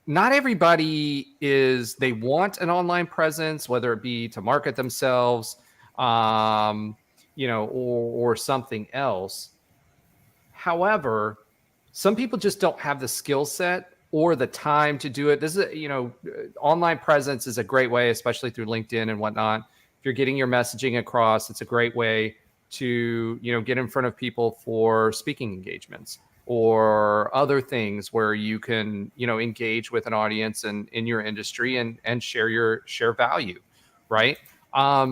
not everybody they want an online presence, whether it be to market themselves, or something else. However, some people just don't have the skill set or the time to do it. This is, online presence is a great way, especially through LinkedIn and whatnot. If you're getting your messaging across, it's a great way to, get in front of people for speaking engagements or other things where you can, engage with an audience in your industry and share value. Right.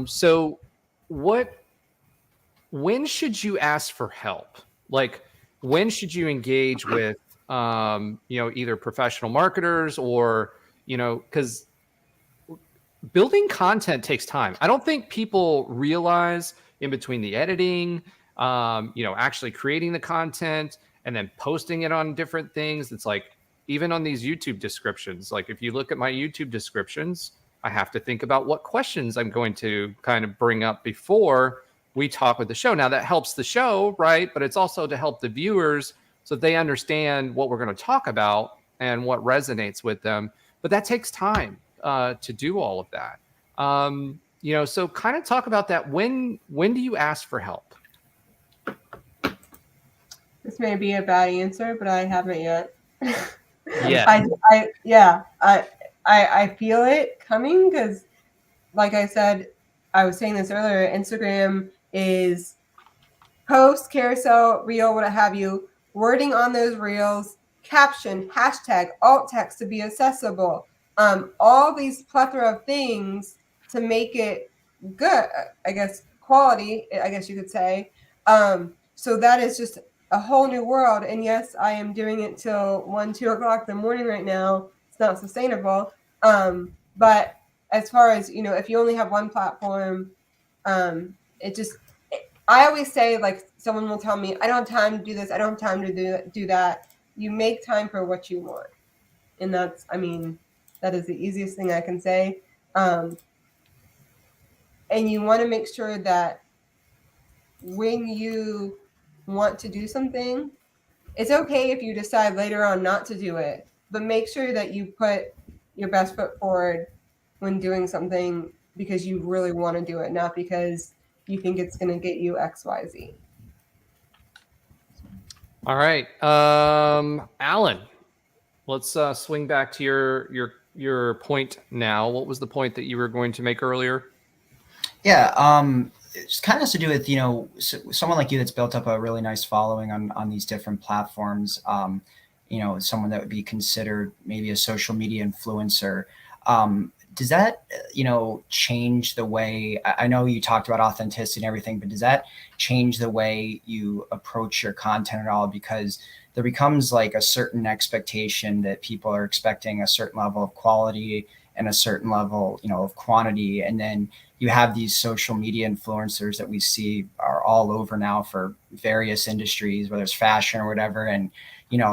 So when should you ask for help? Like, when should you engage with, either professional marketers or, because building content takes time. I don't think people realize in between the editing, actually creating the content and then posting it on different things. It's like, even on these YouTube descriptions, like if you look at my YouTube descriptions, I have to think about what questions I'm going to kind of bring up before we talk with the show. Now that helps the show, right? But it's also to help the viewers so that they understand what we're going to talk about and what resonates with them. But that takes time to do all of that. So kind of talk about that. When do you ask for help? This may be a bad answer, but I haven't yet. Yeah. I feel it coming because, like I said, I was saying this earlier, Instagram is post, carousel, reel, what have you, wording on those reels, caption, hashtag, alt text to be accessible. All these plethora of things to make it good, I guess, quality, I guess you could say. So that is just a whole new world. And yes, I am doing it till 1, 2 o'clock in the morning right now. It's not sustainable. But as far as, if you only have one platform, I always say, like, someone will tell me, I don't have time to do this. I don't have time to do that. You make time for what you want. And that is the easiest thing I can say. And you want to make sure that when you want to do something, it's okay if you decide later on not to do it, but make sure that you put your best foot forward when doing something because you really want to do it, not because you think it's going to get you XYZ. All right. Alan, let's swing back to your point now. What was the point that you were going to make earlier? Yeah. It kind of has to do with, someone like you that's built up a really nice following on these different platforms. Someone that would be considered maybe a social media influencer. Does that, change the way, I know you talked about authenticity and everything, but does that change the way you approach your content at all? Because there becomes like a certain expectation that people are expecting a certain level of quality and a certain level, of quantity. And then you have these social media influencers that we see are all over now for various industries, whether it's fashion or whatever. And,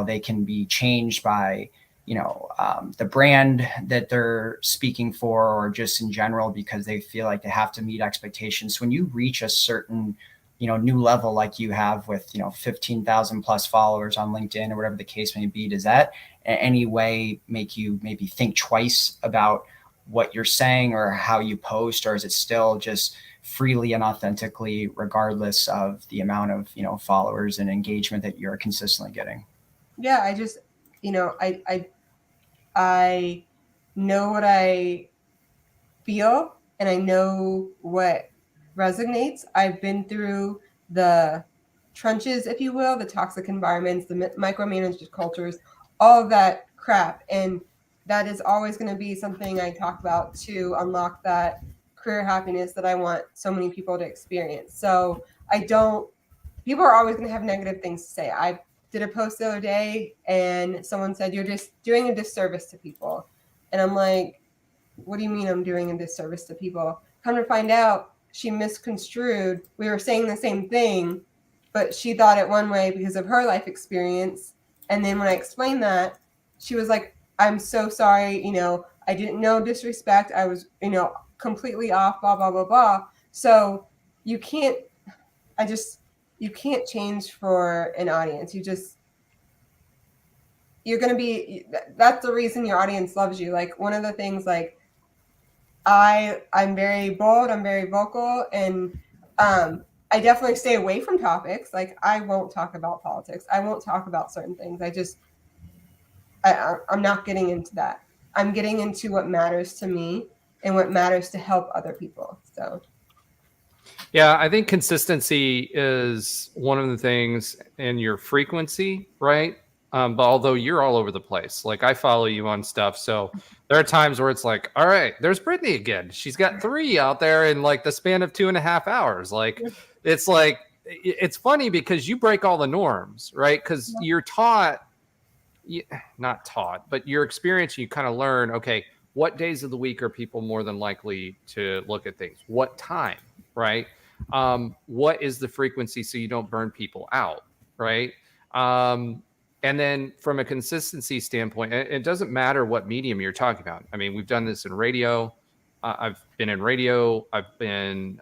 they can be changed by, the brand that they're speaking for, or just in general, because they feel like they have to meet expectations. When you reach a certain, new level, like you have with, 15,000 plus followers on LinkedIn or whatever the case may be, does that in any way make you maybe think twice about what you're saying or how you post, or is it still just freely and authentically, regardless of the amount of, followers and engagement that you're consistently getting? Yeah, I just, I know what I feel and I know what resonates. I've been through the trenches, if you will, the toxic environments, the micromanaged cultures, all of that crap. And that is always going to be something I talk about to unlock that career happiness that I want so many people to experience. So people are always going to have negative things to say. I did a post the other day and someone said, you're just doing a disservice to people. And I'm like, what do you mean I'm doing a disservice to people? Come to find out, she misconstrued. We were saying the same thing, but she thought it one way because of her life experience. And then when I explained that, she was like, I'm so sorry. I didn't know disrespect. I was, completely off, blah, blah, blah, blah. So you can't change for an audience. That's the reason your audience loves you. Like, one of the things, like, I'm very bold, I'm very vocal, and I definitely stay away from topics. Like, I won't talk about politics. I won't talk about certain things. I'm not getting into that. I'm getting into what matters to me and what matters to help other people. So. Yeah, I think consistency is one of the things, in your frequency, right? But although you're all over the place, like, I follow you on stuff. So there are times where it's like, all right, there's Brittany again. She's got 3 out there in like the span of 2.5 hours. Like, it's funny because you break all the norms, right? Because you're not taught, but your experience, you kind of learn, okay, what days of the week are people more than likely to look at things? What time, right? What is the frequency so you don't burn people out, right? And then from a consistency standpoint, it doesn't matter what medium you're talking about. I mean, we've done this in radio. I've been in radio. I've been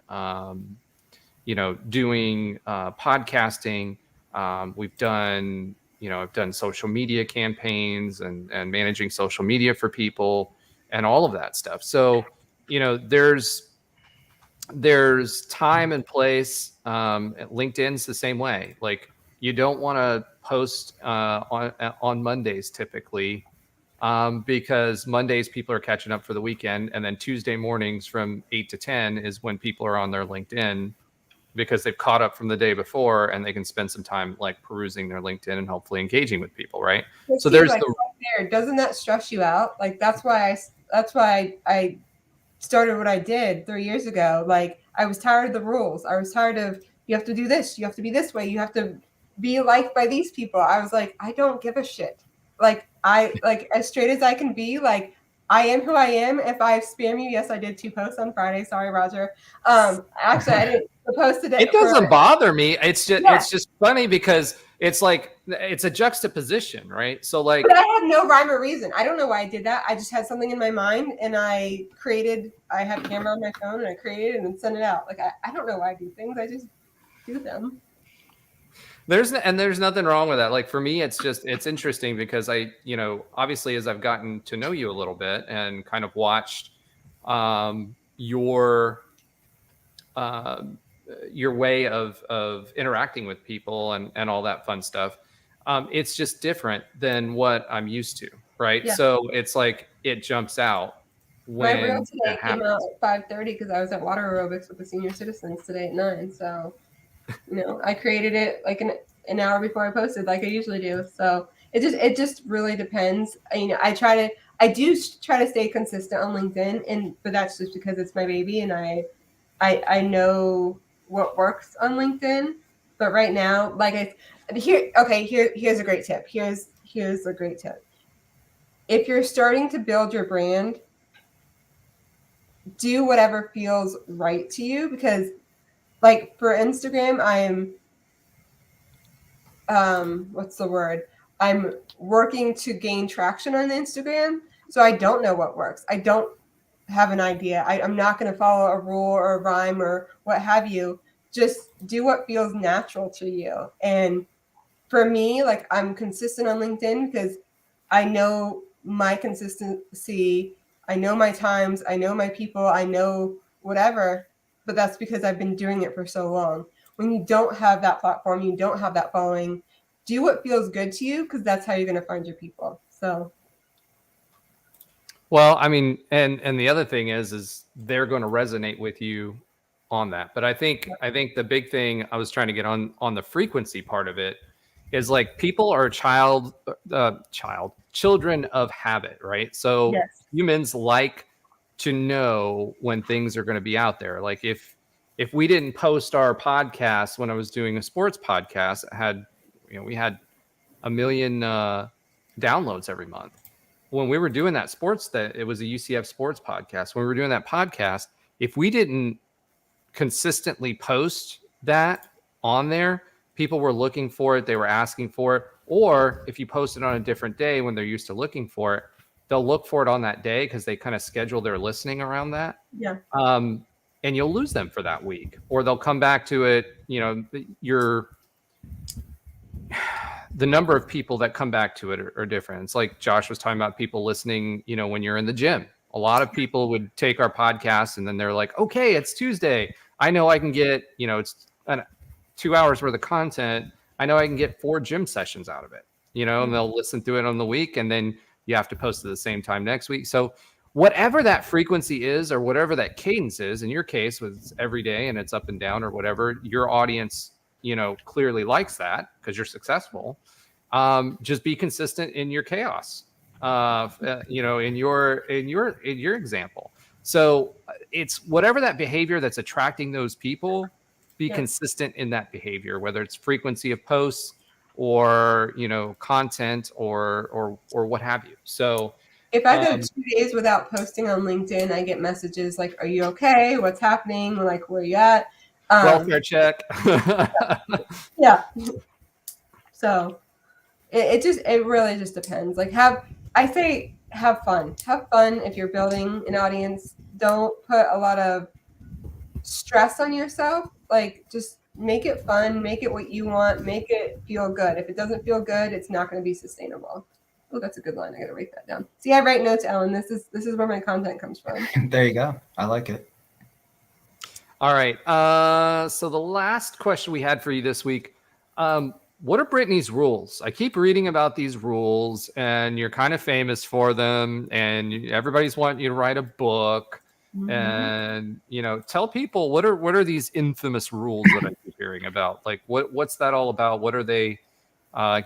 doing podcasting. We've done, I've done social media campaigns and managing social media for people and all of that stuff. So, there's time and place. LinkedIn's the same way. Like, you don't want to post on Mondays typically, because Mondays people are catching up for the weekend, and then Tuesday mornings from 8 to 10 is when people are on their LinkedIn because they've caught up from the day before, and they can spend some time like perusing their LinkedIn and hopefully engaging with people, right? But So see, there's like, right there, doesn't that stress you out? Like, that's why I started what I did 3 years ago. Like, I was tired of the rules. I was tired of, you have to do this, you have to be this way, you have to be liked by these people. I was like, I don't give a shit. Like, as straight as I can be. Like, I am who I am. If I spam you, yes, I did 2 posts on Friday. Sorry, Roger. Actually, I didn't post today. It doesn't bother me. It's just funny because it's like, it's a juxtaposition, right? So like, but I had no rhyme or reason. I don't know why I did that. I just had something in my mind, and I had a camera on my phone, and I created it and sent it out. Like, I don't know why I do things. I just do them. There's nothing wrong with that. Like, for me, it's interesting because I, obviously, as I've gotten to know you a little bit and kind of watched your way of interacting with people and all that fun stuff. It's just different than what I'm used to, right? Yeah. So it's like, it jumps out when my reel today it came happens. out at 5:30 because I was at water aerobics with the senior citizens today at 9. So, I created it like an hour before I posted, like I usually do. So it just really depends. I do try to stay consistent on LinkedIn, but that's just because it's my baby, and I know what works on LinkedIn. But right now, here's a great tip. Here's a great tip. If you're starting to build your brand, do whatever feels right to you, because like for Instagram, what's the word? I'm working to gain traction on Instagram. So I don't know what works. I don't have an idea. I'm not going to follow a rule or a rhyme or what have you. Just do what feels natural to you. And for me, like, I'm consistent on LinkedIn because I know my consistency. I know my times. I know my people. I know whatever. But that's because I've been doing it for so long. When you don't have that platform, you don't have that following, do what feels good to you, because that's how you're going to find your people. So. Well, I mean, and the other thing is they're going to resonate with you on that. But I think the big thing I was trying to get on the frequency part of it is, like, people are children of habit, right? So Yes. Humans like to know when things are going to be out there. Like, if we didn't post our podcast when I was doing a sports podcast, we had 1 million downloads every month. When we were doing that it was a UCF sports podcast. When we were doing that podcast, if we didn't consistently post that on there, people were looking for it. They were asking for it. Or if you post it on a different day when they're used to looking for it, they'll look for it on that day because they kind of schedule their listening around that. Yeah. And you'll lose them for that week, or they'll come back to it. The number of people that come back to it are different. It's like Josh was talking about people listening, when you're in the gym. A lot of people would take our podcast and then they're like, okay, it's Tuesday. I know I can get, it's 2 hours worth of content. I know I can get 4 gym sessions out of it, and they'll listen to it on the week, and then you have to post at the same time next week. So whatever that frequency is, or whatever that cadence is, in your case was every day and it's up and down or whatever, your audience, clearly likes that because you're successful. Just be consistent in your chaos, in your example. So it's whatever that behavior that's attracting those people, be consistent in that behavior, whether it's frequency of posts or, content or what have you. So if I go 2 days without posting on LinkedIn, I get messages like, are you okay? What's happening? Like, where you at? Welfare check. Yeah. So it really just depends. Like, have fun. Have fun if you're building an audience. Don't put a lot of stress on yourself. like just make it fun, make it what you want, make it feel good. If it doesn't feel good, it's not going to be sustainable. Oh, that's a good line. I got to write that down. See, I write notes, Ellen. This is where my content comes from. There you go. I like it. All right. So the last question we had for you this week, what are Brittany's rules? I keep reading about these rules, and you're kind of famous for them, and everybody's wanting you to write a book. Mm-hmm. And tell people what are these infamous rules that I keep hearing about? Like, what's that all about? What are they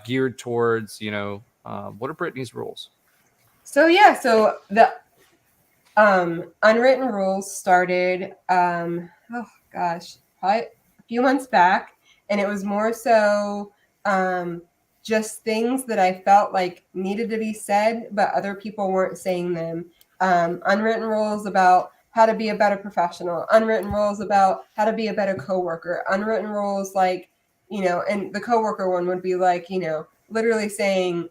geared towards? What are Brittany's rules? So the unwritten rules started probably a few months back, and it was more so just things that I felt like needed to be said, but other people weren't saying them. Unwritten rules about how to be a better professional, unwritten rules about how to be a better coworker, unwritten rules like, and the coworker one would be like, literally saying,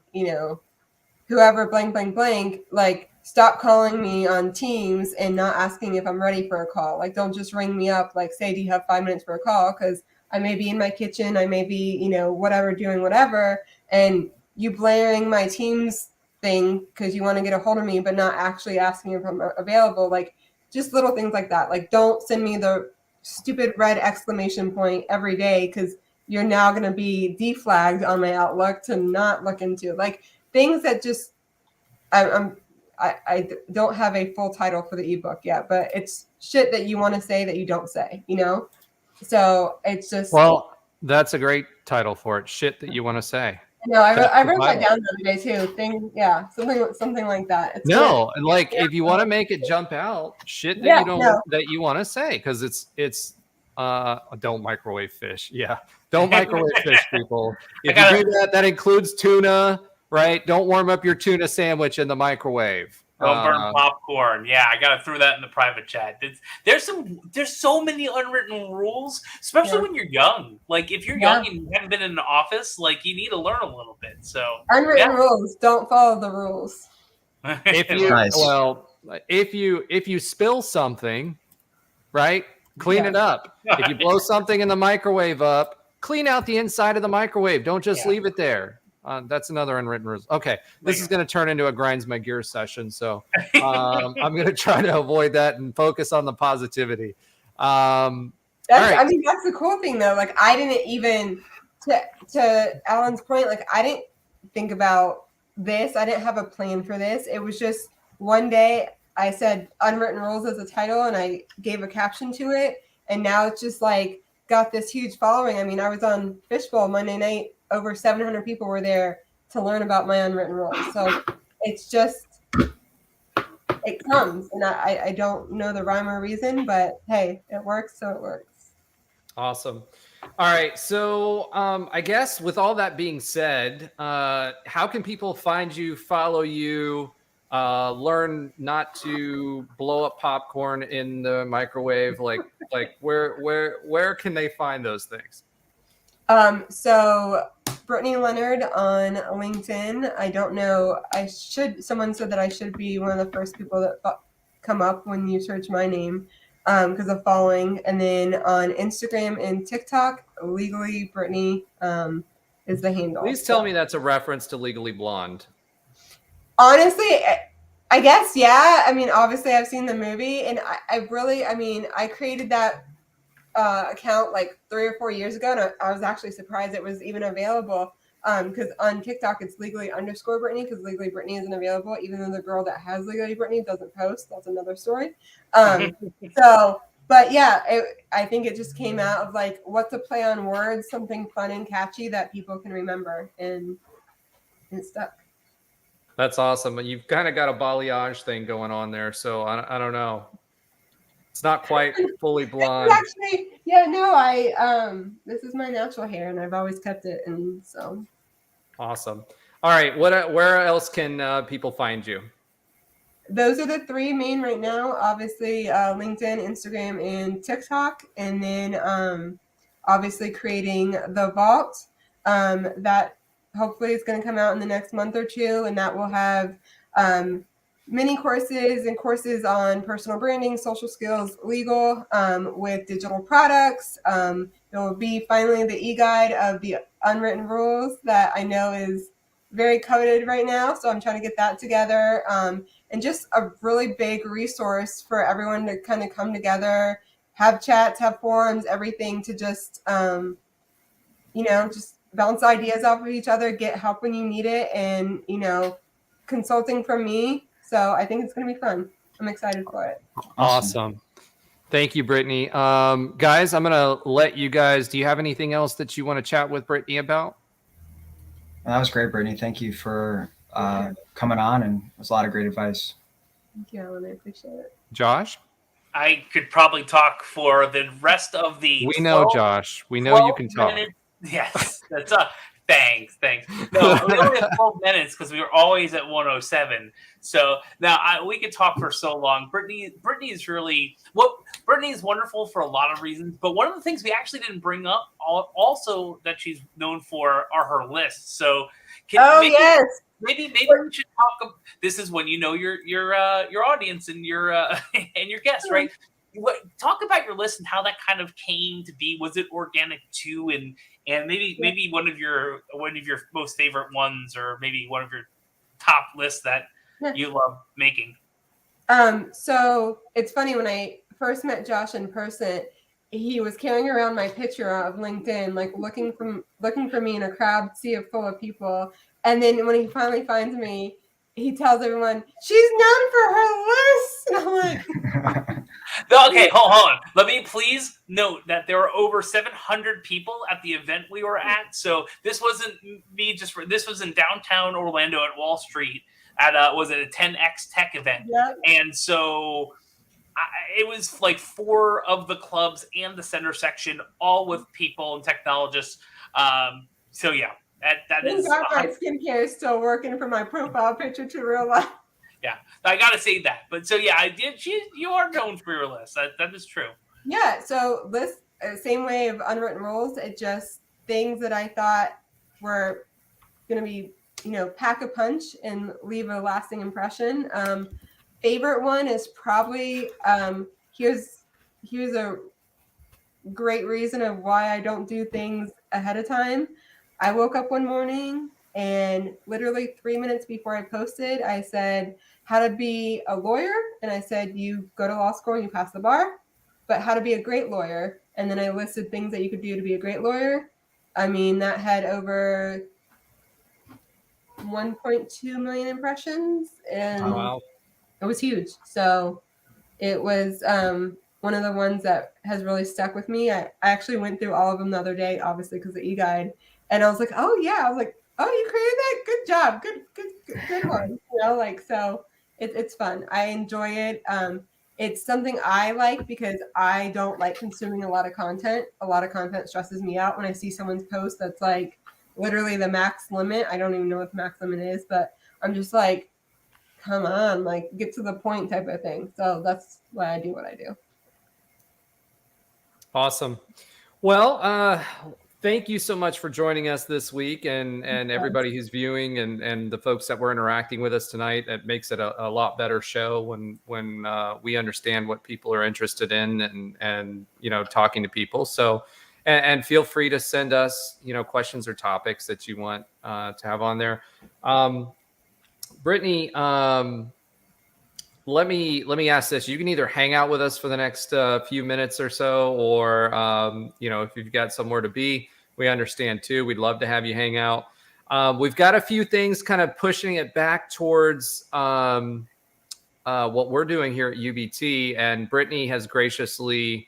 whoever blank, blank, blank, like, stop calling me on Teams and not asking if I'm ready for a call. Like, don't just ring me up, like, say, do you have 5 minutes for a call? Because I may be in my kitchen, I may be, whatever, doing whatever, and you blaring my Teams thing because you want to get a hold of me, but not actually asking if I'm available. Like, just little things like that. Like, don't send me the stupid red exclamation point every day because you're now going to be deflagged on my Outlook to not look into. Like, things that just, I don't have a full title for the ebook yet, but it's shit that you want to say that you don't say, So it's just. Well, that's a great title for it. Shit that you want to say. No, I wrote that down the other day too. Something like that. It's no, good. And like if you want to make it jump out, shit that that you want to say, because it's don't microwave fish. Yeah, don't microwave fish, people. If you do that, that includes tuna, right? Don't warm up your tuna sandwich in the microwave. Don't burn popcorn. Yeah, I gotta throw that in the private chat. There's so many unwritten rules, especially when you're young. Like if you're young and you haven't been in an office, like you need to learn a little bit. So unwritten rules. Don't follow the rules. If you spill something, right? Clean it up. If you blow something in the microwave up, clean out the inside of the microwave. Don't just leave it there. That's another unwritten rules. Okay, this is going to turn into a grinds my gears session, so I'm going to try to avoid that and focus on the positivity. I mean, that's the cool thing, though. Like, I didn't even, to Alan's point, like, I didn't think about this. I didn't have a plan for this. It was just one day I said unwritten rules as a title, and I gave a caption to it, and now it's just, like, got this huge following. I mean, I was on Fishbowl Monday night. Over 700 people were there to learn about my unwritten rules. So it's just, it comes. And I don't know the rhyme or reason, but hey, it works, so it works. Awesome. All right. So I guess with all that being said, how can people find you, follow you, learn not to blow up popcorn in the microwave? Like where can they find those things? So Brittany Leonard on LinkedIn. I don't know. Someone said that I should be one of the first people that come up when you search my name because of following. And then on Instagram and TikTok, Legally Brittany is the handle. Please tell me that's a reference to Legally Blonde. Honestly, I guess, yeah. I mean, obviously I've seen the movie, and I created that account like 3 or 4 years ago, and I was actually surprised it was even available because on TikTok it's legally_Brittany because Legally Brittany isn't available, even though the girl that has Legally Brittany doesn't post. That's another story. But yeah, I think it just came out of like what's a play on words, something fun and catchy that people can remember, and it stuck. That's awesome. You've kind of got a balayage thing going on there, so I don't know. It's not quite fully blonde. Actually, yeah, no, this is my natural hair, and I've always kept it, and so. Awesome. All right, where else can people find you? Those are the 3 main right now. Obviously, LinkedIn, Instagram, and TikTok, and then obviously creating the vault that hopefully is going to come out in the next month or 2, and that will have mini courses and courses on personal branding, social skills, legal, with digital products. There will be finally the e-guide of the unwritten rules that I know is very coveted right now. So I'm trying to get that together. And just a really big resource for everyone to kind of come together, have chats, have forums, everything to just, just bounce ideas off of each other, get help when you need it, and, consulting from me. So I think it's going to be fun. I'm excited for it. Awesome. Thank you, Brittany. Guys, I'm going to let you guys, do you have anything else that you want to chat with Brittany about? That was great, Brittany. Thank you for coming on, and it was a lot of great advice. Thank you, Alan. I appreciate it. Josh? I could probably talk for the rest of the. We know, Josh. We know you can talk. Yes, that's thanks. No, we only have 12 minutes because we were always at 107. So now we could talk for so long. Brittany is really Brittany is wonderful for a lot of reasons, but one of the things we actually didn't bring up also that she's known for are her lists. So yes. Maybe we should talk. This is when you know your audience and your and your guests, right? Talk about your list and how that kind of came to be. Was it organic too? And maybe one of your most favorite ones, or maybe one of your top lists that you love making. So it's funny, when I first met Josh in person, he was carrying around my picture of LinkedIn, like looking for me in a crowd sea full of people. And then when he finally finds me, he tells everyone, she's known for her list. And I'm like, okay, hold on. Let me please note that there were over 700 people at the event we were at. So this wasn't me this was in downtown Orlando at Wall Street at was it a 10X Tech event? Yep. And so it was like 4 of the clubs and the center section, all with people and technologists. So yeah, that is. My skincare is still working from my profile picture to real life. Yeah, I gotta say that. But so yeah, I did. You are known for your list. That is true. Yeah. So list, same way of unwritten rules. It just things that I thought were going to be, pack a punch and leave a lasting impression. Favorite one is probably here's a great reason of why I don't do things ahead of time. I woke up one morning and literally 3 minutes before I posted, I said how to be a lawyer. And I said, you go to law school and you pass the bar, but how to be a great lawyer. And then I listed things that you could do to be a great lawyer. I mean, that had over 1.2 million impressions, and wow. It was huge. So it was one of the ones that has really stuck with me. I actually went through all of them the other day, obviously, because of e-guide. And I was like, oh, yeah. I was like, oh, you created that? Good job. Good one. So it's fun. I enjoy it. It's something I like because I don't like consuming a lot of content. A lot of content stresses me out when I see someone's post that's like literally the max limit. I don't even know what the max limit is, but I'm just like, come on, like get to the point type of thing. So that's why I do what I do. Awesome. Well, thank you so much for joining us this week, and everybody who's viewing and the folks that were interacting with us tonight. It makes it a lot better show when we understand what people are interested in and talking to people. So, and feel free to send us questions or topics that you want to have on there. Brittany, let me ask this. You can either hang out with us for the next few minutes or so, or if you've got somewhere to be, we understand too. We'd love to have you hang out. We've got a few things kind of pushing it back towards what we're doing here at UBT, and Brittany has graciously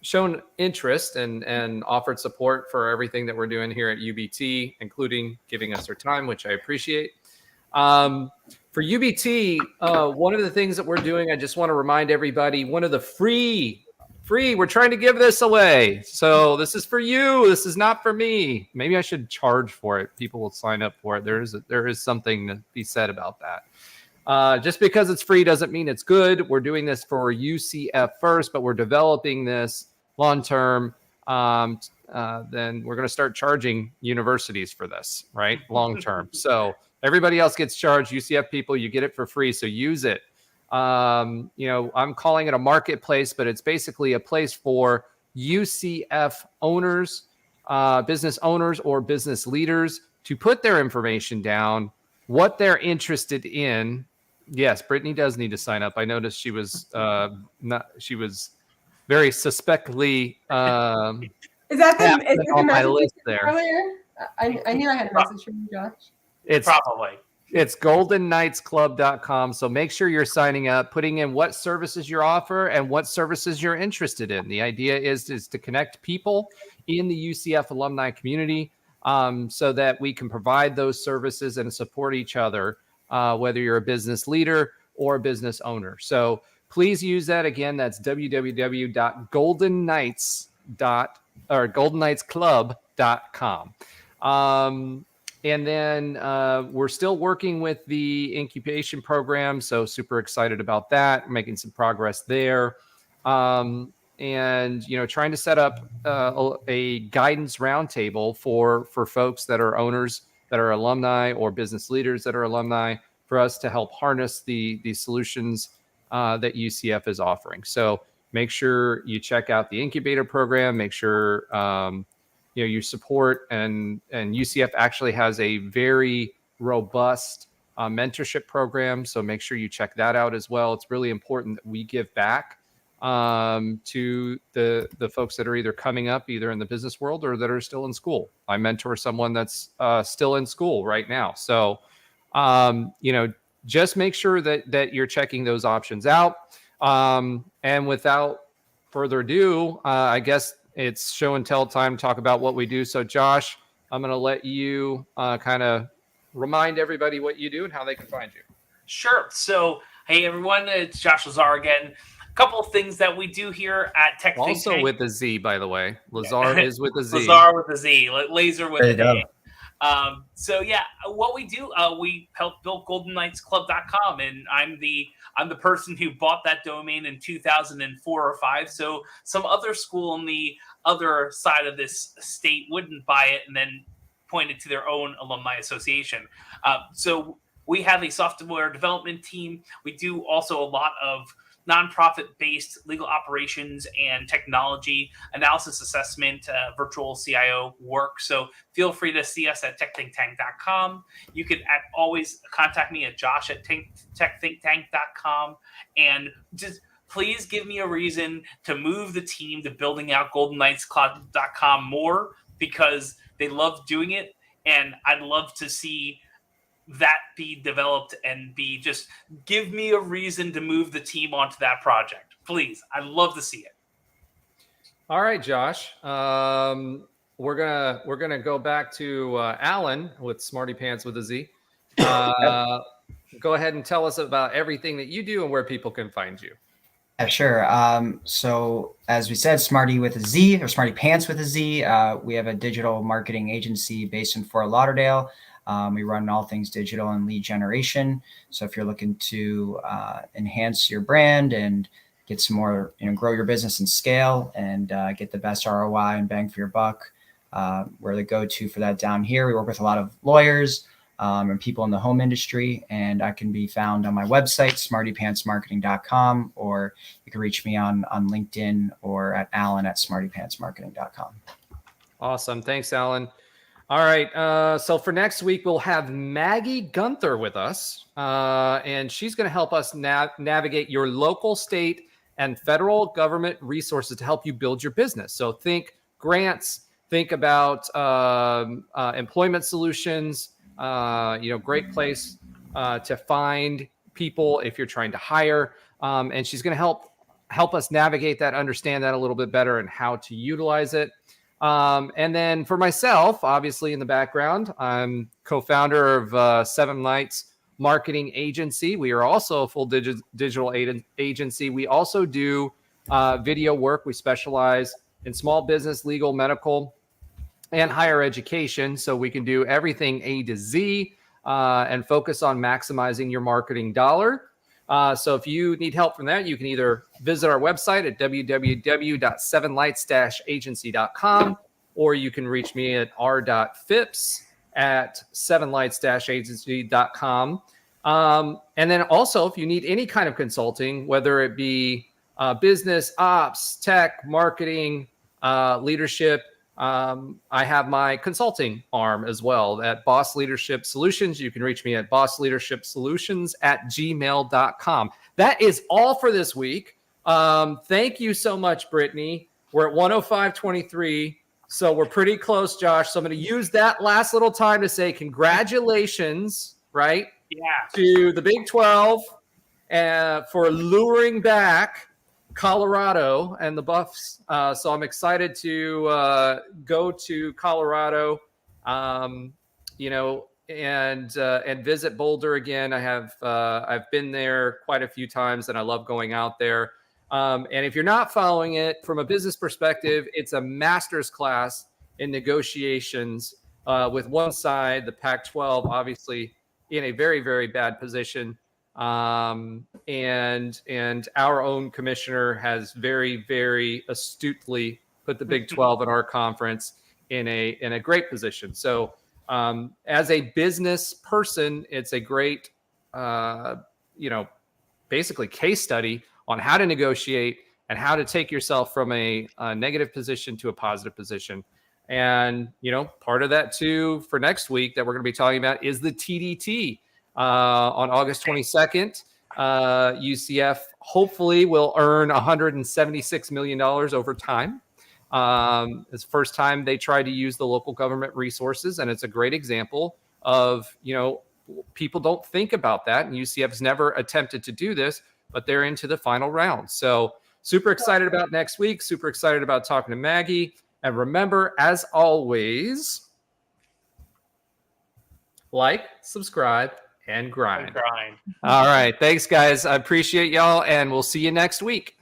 shown interest and offered support for everything that we're doing here at UBT, including giving us her time, which I appreciate. For UBT, one of the things that we're doing, I just want to remind everybody, one of the free, we're trying to give this away. So this is for you. This is not for me. Maybe I should charge for it. People will sign up for it. There is something to be said about that. Just because it's free doesn't mean it's good. We're doing this for UCF first, but we're developing this long-term then we're going to start charging universities for this, right? Long term. So everybody else gets charged. UCF people, you get it for free. So use it. I'm calling it a marketplace, but it's basically a place for UCF owners, business owners or business leaders to put their information down, what they're interested in. Yes, Brittany does need to sign up. I noticed she was very suspectly Is that on my message list there. Earlier? I knew I had a message from you, Josh. It's goldennightsclub.com. So make sure you're signing up, putting in what services you offer and what services you're interested in. The idea is to connect people in the UCF alumni community so that we can provide those services and support each other, whether you're a business leader or a business owner. So please use that. Again, that's goldennightsclub.com. And then we're still working with the incubation program. So super excited about that. We're making some progress there. And, trying to set up a guidance roundtable for folks that are owners, that are alumni, or business leaders that are alumni, for us to help harness the solutions that UCF is offering. So make sure you check out the incubator program. Make sure you support, and UCF actually has a very robust mentorship program. So make sure you check that out as well. It's really important that we give back to the folks that are either coming up, either in the business world or that are still in school. I mentor someone that's still in school right now. So, just make sure that you're checking those options out. And without further ado, I guess it's show and tell time to talk about what we do. So Josh, I'm going to let you kind of remind everybody what you do and how they can find you. Sure. So, hey, everyone, it's Josh Lazar again. A couple of things that we do here at Tech Think Also Tank. with a Z, by the way. Lazar is with a Z. Lazar with a Z. Laser with There an you A. So yeah, what we do, we help build goldennightsclub.com, and I'm the person who bought that domain in 2004 or 5. So some other school on the other side of this state wouldn't buy it and then point it to their own alumni association. So we have a software development team. We do also a lot of nonprofit-based legal operations and technology analysis assessment, virtual CIO work. So feel free to see us at techthinktank.com. You can always contact me at josh@techthinktank.com. And just please give me a reason to move the team to building out goldennightsclub.com more, because they love doing it. And I'd love to see that be developed and be just give me a reason to move the team onto that project. Please. I'd love to see it. All right, Josh. We're gonna go back to Alan with Smarty Pants with a Z. Go ahead and tell us about everything that you do and where people can find you. Sure. So as we said, Smarty with a Z, or Smarty Pants with a Z. We have a digital marketing agency based in Fort Lauderdale. We run all things digital and lead generation. So if you're looking to enhance your brand and get some more, grow your business and scale and get the best ROI and bang for your buck, we're the go-to for that down here. We work with a lot of lawyers and people in the home industry, and I can be found on my website, smartypantsmarketing.com, or you can reach me on LinkedIn or at alan@smartypantsmarketing.com. Awesome. Thanks, Alan. All right. So for next week, we'll have Maggie Gunther with us, and she's going to help us navigate your local, state, and federal government resources to help you build your business. So think grants, think about employment solutions, great place to find people if you're trying to hire. And she's going to help us navigate that, understand that a little bit better, and how to utilize it. And then for myself, obviously in the background, I'm co-founder of 7 Lights Marketing Agency. We are also a full digital agency. We also do video work. We specialize in small business, legal, medical, and higher education. So we can do everything A to Z and focus on maximizing your marketing dollar. So if you need help from that, you can either visit our website at www.sevenlights-agency.com, or you can reach me at r.phipps@sevenlights-agency.com. And then also, if you need any kind of consulting, whether it be business, ops, tech, marketing, leadership, I have my consulting arm as well at Boss Leadership Solutions. You can reach me at bossleadershipsolutions@gmail.com. That is all for this week. Thank you so much, Brittany. We're at 105.23, so we're pretty close, Josh. So I'm going to use that last little time to say congratulations, right? Yeah. To the Big 12 for luring back Colorado and the Buffs. So I'm excited to go to Colorado, and visit Boulder again. I've been there quite a few times, and I love going out there. And if you're not following it from a business perspective, it's a master's class in negotiations with one side, the Pac-12, obviously in a very, very bad position. And our own commissioner has very, very astutely put the Big 12 in our conference in a great position. So as a business person, it's a great, basically case study on how to negotiate and how to take yourself from a negative position to a positive position. And, part of that too for next week that we're going to be talking about is the TDT. On August 22nd, UCF hopefully will earn $176 million over time. It's the first time they tried to use the local government resources, and it's a great example of, people don't think about that, and UCF's never attempted to do this, but they're into the final round. So super excited about next week, super excited about talking to Maggie. And remember, as always, like, subscribe, and grind. Grind. All right. Thanks, guys. I appreciate y'all, and we'll see you next week.